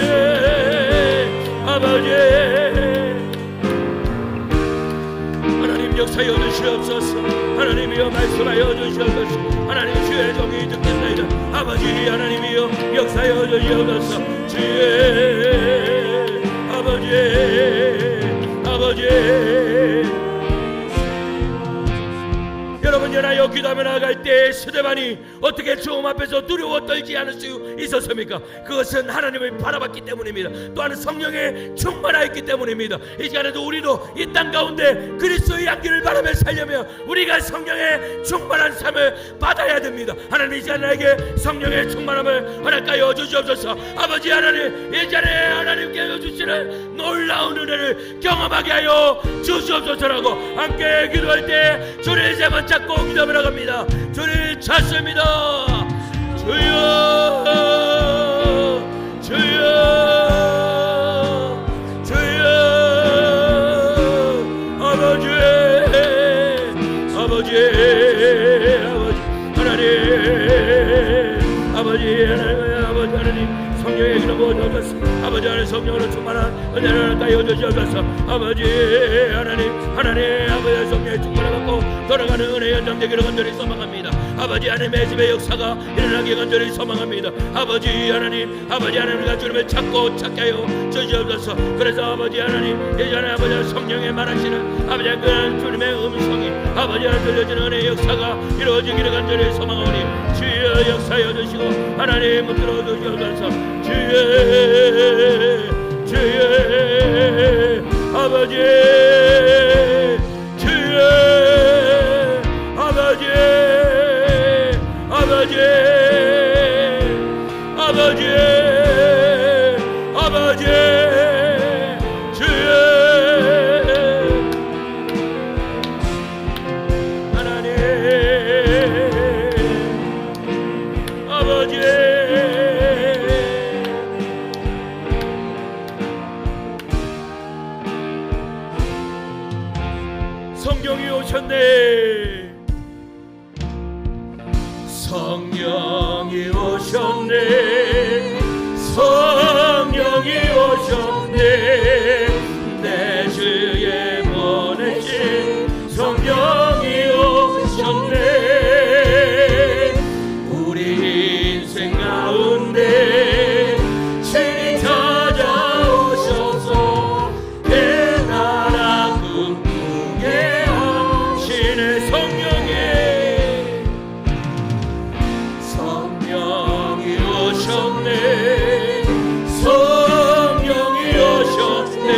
아버지 역사여 주시옵소서. 하나님이여 말씀하여 주시옵소서. 하나님 주의 종이 듣겠나이다. 아버지 하나님이여 역사여 주시옵소서. 주의 아버지 아버지 여러분 연하여 기도하며 나아갈 때 스데반이 어떻게 주님 앞에서 두려워 떨지 않을 수 있었습니까? 그것은 하나님을 바라봤기 때문입니다. 또한 성령에 충만하였기 때문입니다. 이 시간에도 우리도 이 땅 가운데 그리스도의 향기를 바라며 살려면 우리가 성령의 충만한 삶을 받아야 됩니다. 하나님 이 시간에 나에게 성령의 충만함을 허락하여 주시옵소서. 아버지 하나님 이 자리에 하나님께서 주시는 놀라운 은혜를 경험하게 하여 주시옵소서라고 함께 기도할 때 주님의 제만 찾고 기도하며 나갑니다. 주님 찾습니다. 주여 주여 주여 아버지 아버지 아버지 하나님 아버지 하나님 아버지 하나님 성령의 기름 부어주옵소서. 아버지 하나님 성령으로 충만한 은혜를 가여 주시옵소서. 아버지 하나님 아버지 성령의 충만을 받고 돌아가는 은혜의 연장 되기를 간절히 소망합니다. 아버지 하나님의 집의 역사가 일어나기 간절히 소망합니다. 아버지 하나님과 주님을 찾고 찾게 하여 주시옵소서. 그래서 아버지 하나님 예전에 아버지 성령의 말하시는 아버지 그 주님의 음성이 아버지 하나님 들려지는 은혜의 역사가 이루어지기를 간절히 소망하오니 주여 역사여 주시고 하나님 붙들어 주시옵소서. 주여 아버지 주여 아버지 아버지 아버지 아버지 성령이 오셨네. 성령이 오셨네. 성령이 오셨네. 내 주에 보내신 성령이 오셨네. 우리 인생 가운데 친히 찾아오셔서 내 나라 꿈꾸게 하시네. 성령이 오셨네. 성령이 오셨네.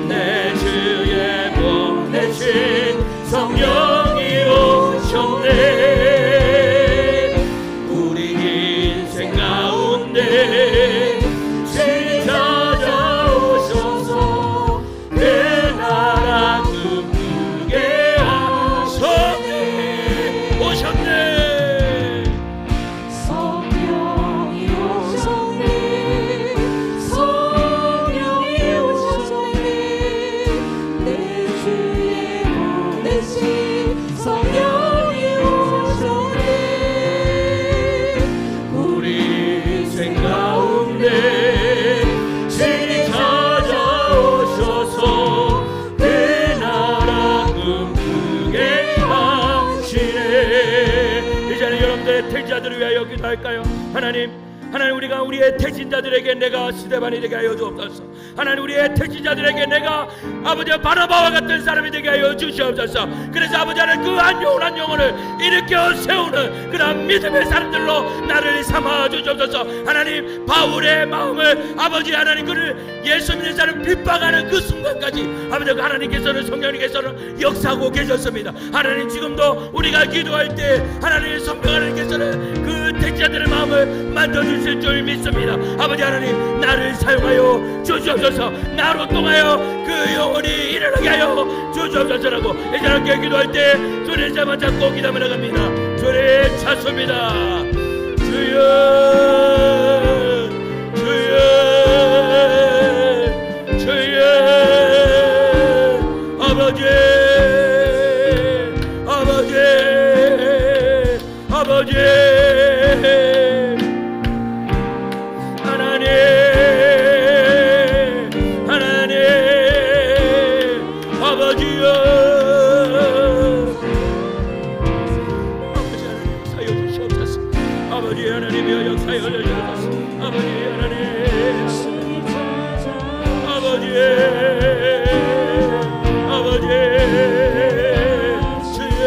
내 주에 보내신 성령이 오셨네. 우리 인생 가운데 친히 찾아오셔서 내 나라 꿈꾸게 하셨네. 오셨네. 성령이 오셨네. 성령이 오셨네. 내 주에 보내신 성령이 오셨네. 우리 인생 가운데 친히 찾아오셔서 내 나라 꿈꾸게 하시네. 이제는 여러분들의 택자들을 위하여 기도할까요? 하나님 우리가 우리의 택진자들에게 내가 스데반이 되게 하여 주옵소서. 하나님 우리의 택진자들에게 내가 아버지 바나바와 같은 사람이 되게 하여 주시옵소서. 그래서 아버지 하나님 그 한 영혼을 일으켜 세우는 그런 믿음의 사람들로 나를 삼아 주옵소서. 하나님 바울의 마음을 아버지 하나님 그를 예수 믿는 사람 핍박하는 그 순간까지 아버지 하나님께서는 성령님께서는 역사하고 계셨습니다. 하나님 지금도 우리가 기도할 때 하나님 성령 하나님께서는 그 택자들의 마음을 만져주실 줄 믿습니다. 아버지 하나님 나를 사용하여 주시옵소서. 나로 통하여 그 영혼이 일어나게 하여 주시옵소서라고 이제 함께 기도할 때 주님 잡아 잡고 기도하며 나갑니다. 주님 찾습니다. 주여 주여 주여 아버지 아버지 아버지 하나님 아버지여 아버지 하나님 역사여 주시옵소서. 아버지 하나님이여 역사여 주시옵소서. 아버지 하나님 아버지 주의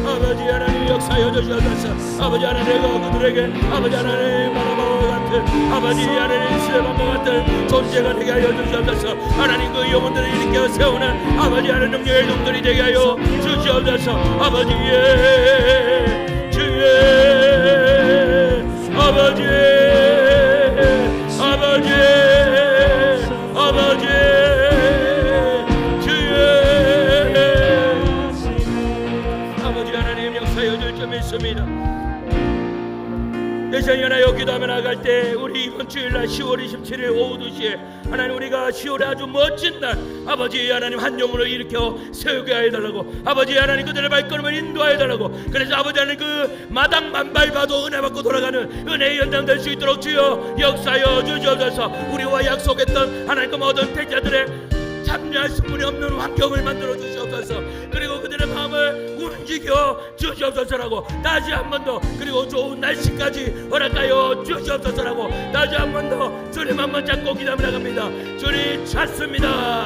아버지 하나님 역사여 주시옵소서. 아버지 하나님 그들에게 아버지 하나님 바라바와 같은 아버지 하나님 스데반과 같은 존재가 되게 하여 주시옵소서. 하나님 그 영혼들을 일으켜 세우는 아버지 하나님 능력의 종들이 되게 하여 주시옵소서. 아버지의 주의 아버지 아버지 아버지 주의 아버지 하나님 역사여 줄 줄 믿습니다. 대전연하여 기도하며 나갈 때 우리 이번 주일날 10월 27일 오후 2시에 하나님 우리가 10월의 아주 멋진 날 아버지 하나님 한 영혼을 일으켜 세우게 해달라고 아버지 하나님 그들의 발걸음을 인도하여 달라고 그래서 아버지 하나님 그 마당만 밟아도 은혜 받고 돌아가는 은혜의 연장 될 수 있도록 주여 역사여 주시옵소서. 우리와 약속했던 하나님 그 모든 택자들의 참여할 수분이 없는 환경을 만들어 주시옵소서. 그리고 그들의 마음을 움직여 주시옵소서라고 다시 한 번 더 그리고 좋은 날씨까지 허락하여 주시옵소서라고 다시 한 번 더 주님 한 번 잡고 기도하며 나갑니다. 주님 찾습니다.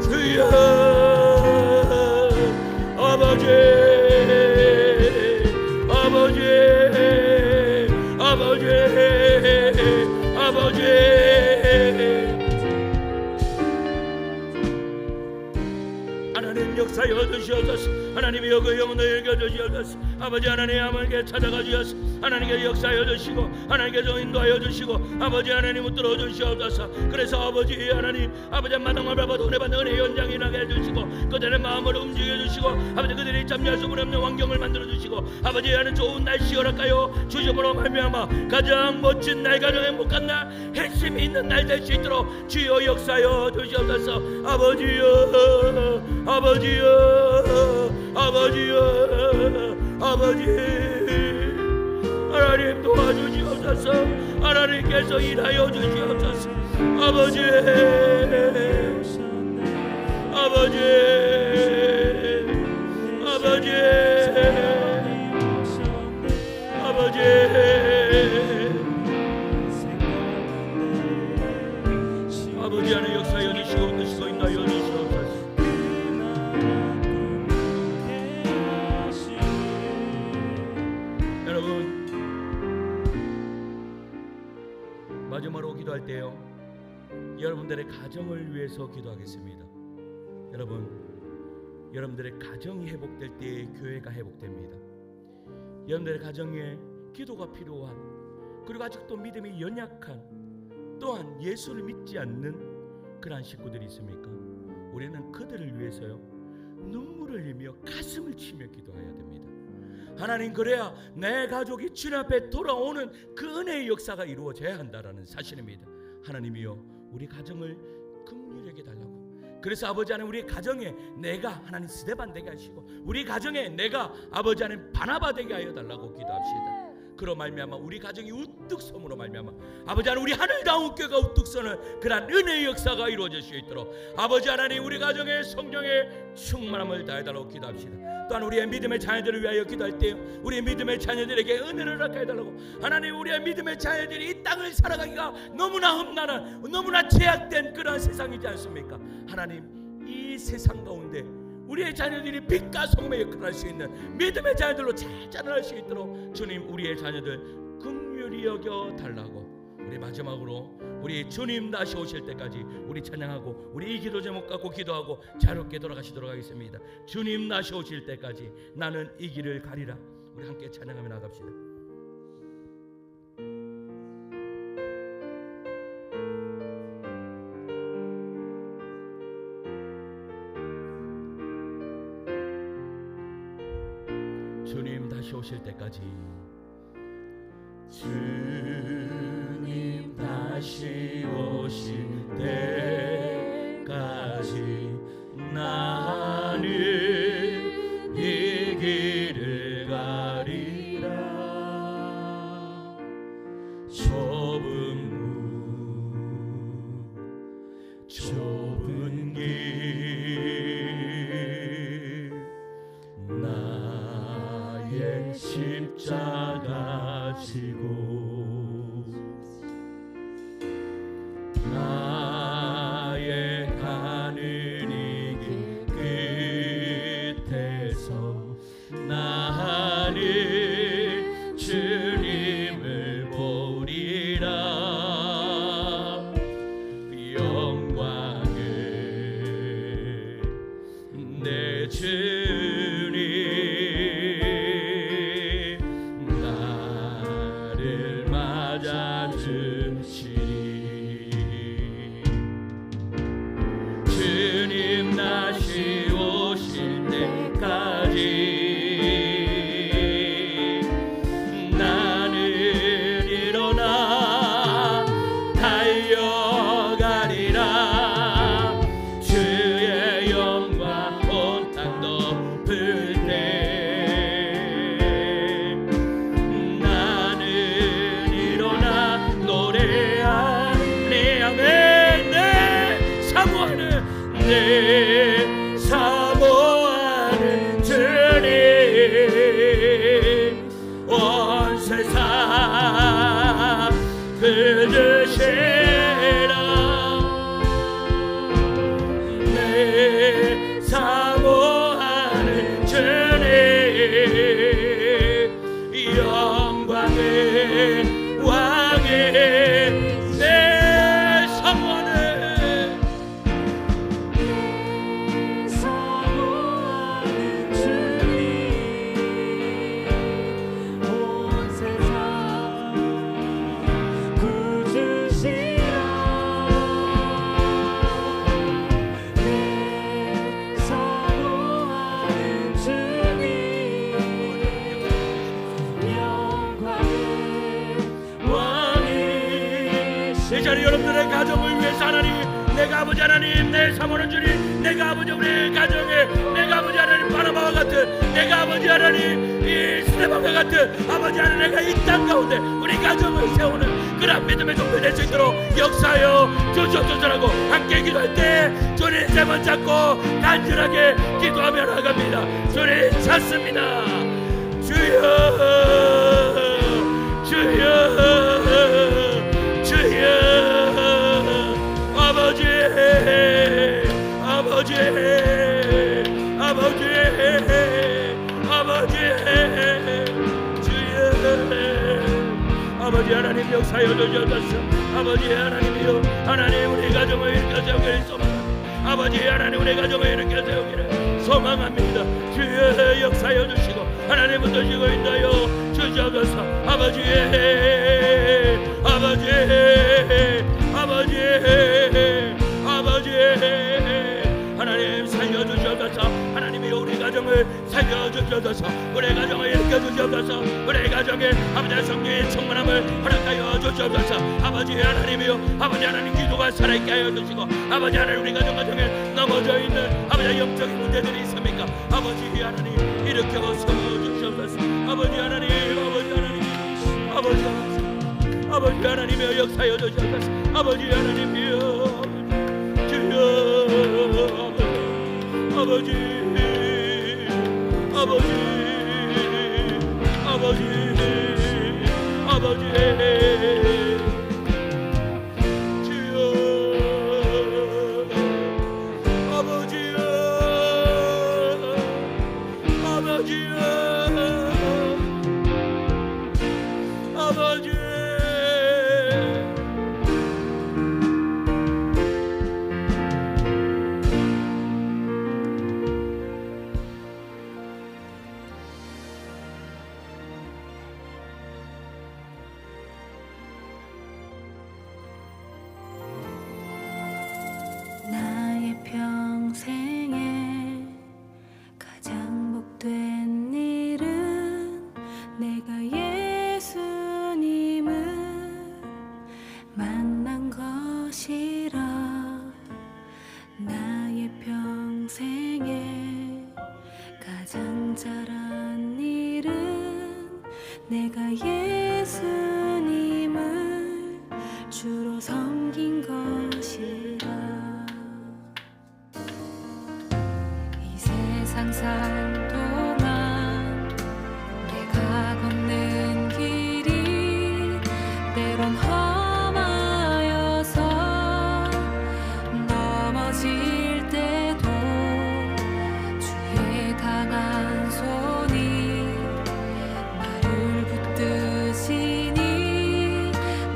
주여 아버지 아버지 아버지 아버지 하나님 역사여 주시옵소서. 하나님이여 그 영혼을 읽어주시옵소서. 아버지 하나님께 찾아가 주셔서 하나님께 역사하여 주시고 하나님께서 인도하여 주시고 아버지 하나님 붙들어 주시옵소서. 그래서 아버지 하나님 아버지 마당을 밟아도 은혜 받는 은혜 연장이 나게 해주시고 그들의 마음을 움직여 주시고 아버지 그들이 잠잘 수분 없는 환경을 만들어 주시고 아버지 하나님 좋은 날씨 허락하여 주심으로 말미암아 가장 멋진 날 가장 행복한 날 핵심이 있는 날 될 수 있도록 주여 역사하여 주시옵소서. 아버지여 아버지여 아버지여 아버지 하나님 도와주시옵소서. 하나님께서 일하여 주시옵소서. 아버지 아버지 아버지 아버지 아버지 하나님 역사하여 주시고 드시고 인도하여 주시옵소서. 여러분 마지막으로 기도할 때요 여러분들의 가정을 위해서 기도하겠습니다. 여러분들의 가정이 회복될 때 교회가 회복됩니다. 여러분들의 가정에 기도가 필요한 그리고 아직도 믿음이 연약한 또한 예수를 믿지 않는 그러한 식구들이 있습니까? 우리는 그들을 위해서요 눈물을 흘리며 가슴을 치며 기도해야 됩니다. 하나님 그래야 내 가족이 주님 앞에 돌아오는 그 은혜의 역사가 이루어져야 한다라는 사실입니다. 하나님이여 우리 가정을 긍휼하게 달라고. 그래서 아버지 하나님 우리 가정에 내가 하나님 스데반 되게 하시고 우리 가정에 내가 아버지 하나님 바나바 되게 하여 달라고 기도합시다. 그로 말미암아 우리 가정이 우뚝 섬으로 말미암아 아버지 하나님 우리 하늘다운 교회가 우뚝 서는 그러한 은혜의 역사가 이루어질 수 있도록 아버지 하나님 우리 가정의 성령의 충만함을 다해달라고 기도합시다. 또한 우리의 믿음의 자녀들을 위하여 기도할 때 우리의 믿음의 자녀들에게 은혜를 허락해달라고. 하나님 우리의 믿음의 자녀들이 이 땅을 살아가기가 너무나 험난한 너무나 제약된 그러한 세상이지 않습니까? 하나님 이 세상 가운데 우리의 자녀들이 빛과 소금의 역할을 할 수 있는 믿음의 자녀들로 잘 자라날 수 있도록 주님 우리의 자녀들 긍휼히 여겨 달라고. 우리 마지막으로 우리 주님 다시 오실 때까지 우리 찬양하고 우리 이 기도 제목 갖고 기도하고 자유롭게 돌아가시도록 하겠습니다. 주님 다시 오실 때까지 나는 이 길을 가리라. 우리 함께 찬양하며 나갑시다. 주님 다시 오실 때까지 주님 다시 오실 때까지 나는 이 길을 가리라. 좁은 문 좁은 길 나의 십자가 지고 나의 가는 이 길 끝에서 나는 주님을 보리라. 영광을 내 주님 나를 맞아주시리. 주님 다시 오실 때까지 나는 일어나 달려가리라. 주의 영광 온 땅 덮을 때 나는 일어나 노래하네. 아멘. 내 사모하는 내 사모하는 주님 온 세상 그드시라. 내 사모하는 주님 영광의 왕의 내 사모하는 하나님, 내가 아버지 하나님 내 사모는 주님, 내가 아버지 우리 가정에, 내가 아버지 하나님 바나바와 같은, 내가 아버지 하나님 이 스테반과 같은 아버지 하나님, 내가 이 땅 가운데 우리 가정을 세우는 그런 믿음의 종들 될 수 있도록 역사하여 주시옵소서라고 함께 기도할 때 주님 제만 잡고 간절하게 기도하며 나갑니다. 주님 찾습니다. 주여, 주여, 주여, 아버지, 아버지, 아버지, 아버지, 주여, 아버지 하나님 역사여 주셔서 아버지 하나님이여, 하나님 우리 가정을 일으켜 세우기를 소망합니다. 아버지 하나님 우리 가정을 일으켜 세우기를 소망합니다. 주여 역사여 주시고 하나님은 드시고 인도하여 주셔서 아버지, 아버지, 아버지, 아버지 하나님 살려주셔서 하나님이 우리 가정을 살려주셔서 우리 가정을 일으켜주셔서 우리 가정에 아버지 성령의 충만함을 허락하여 주셔서 아버지 하나님이여, 아버지 하나님 기도가 살아있게 하여 주시고 아버지 하나님 우리 가정에 넘어져 있는 아버지 영적인 문제들이 있습니까? 아버지 하나님 일으켜 세워주셔서 아버지 하나님, 아버지 하나님, 아버지 하나님, 아버지 하나님이여 역사여 주셔서 아버지 하나님이여 주여, 아버지, 아버지, 아버지, 아버지, 주여, 아버지여, 아버지여, 아버지. 나의 평생에 가장 복된 일은 내가 예수님을 만난 것이라. 나의 평생에 가장 잘한 일은 내가 예수님을 주로 섬긴 것이라. 세상 살 동안 내가 걷는 길이 때론 험하여서 넘어질 때도 주의 강한 손이 나를 붙드시니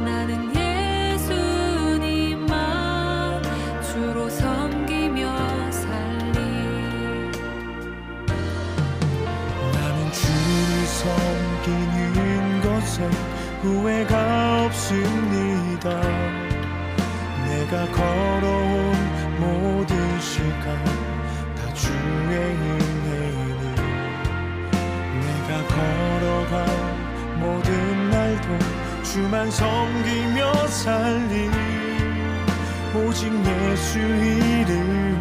나는 예수님만 주로 섬기며 살리. 섬기는 것에 후회가 없습니다. 내가 걸어온 모든 시간 다 주의 은혜니 내가 걸어간 모든 날도 주만 섬기며 살리. 오직 예수 이름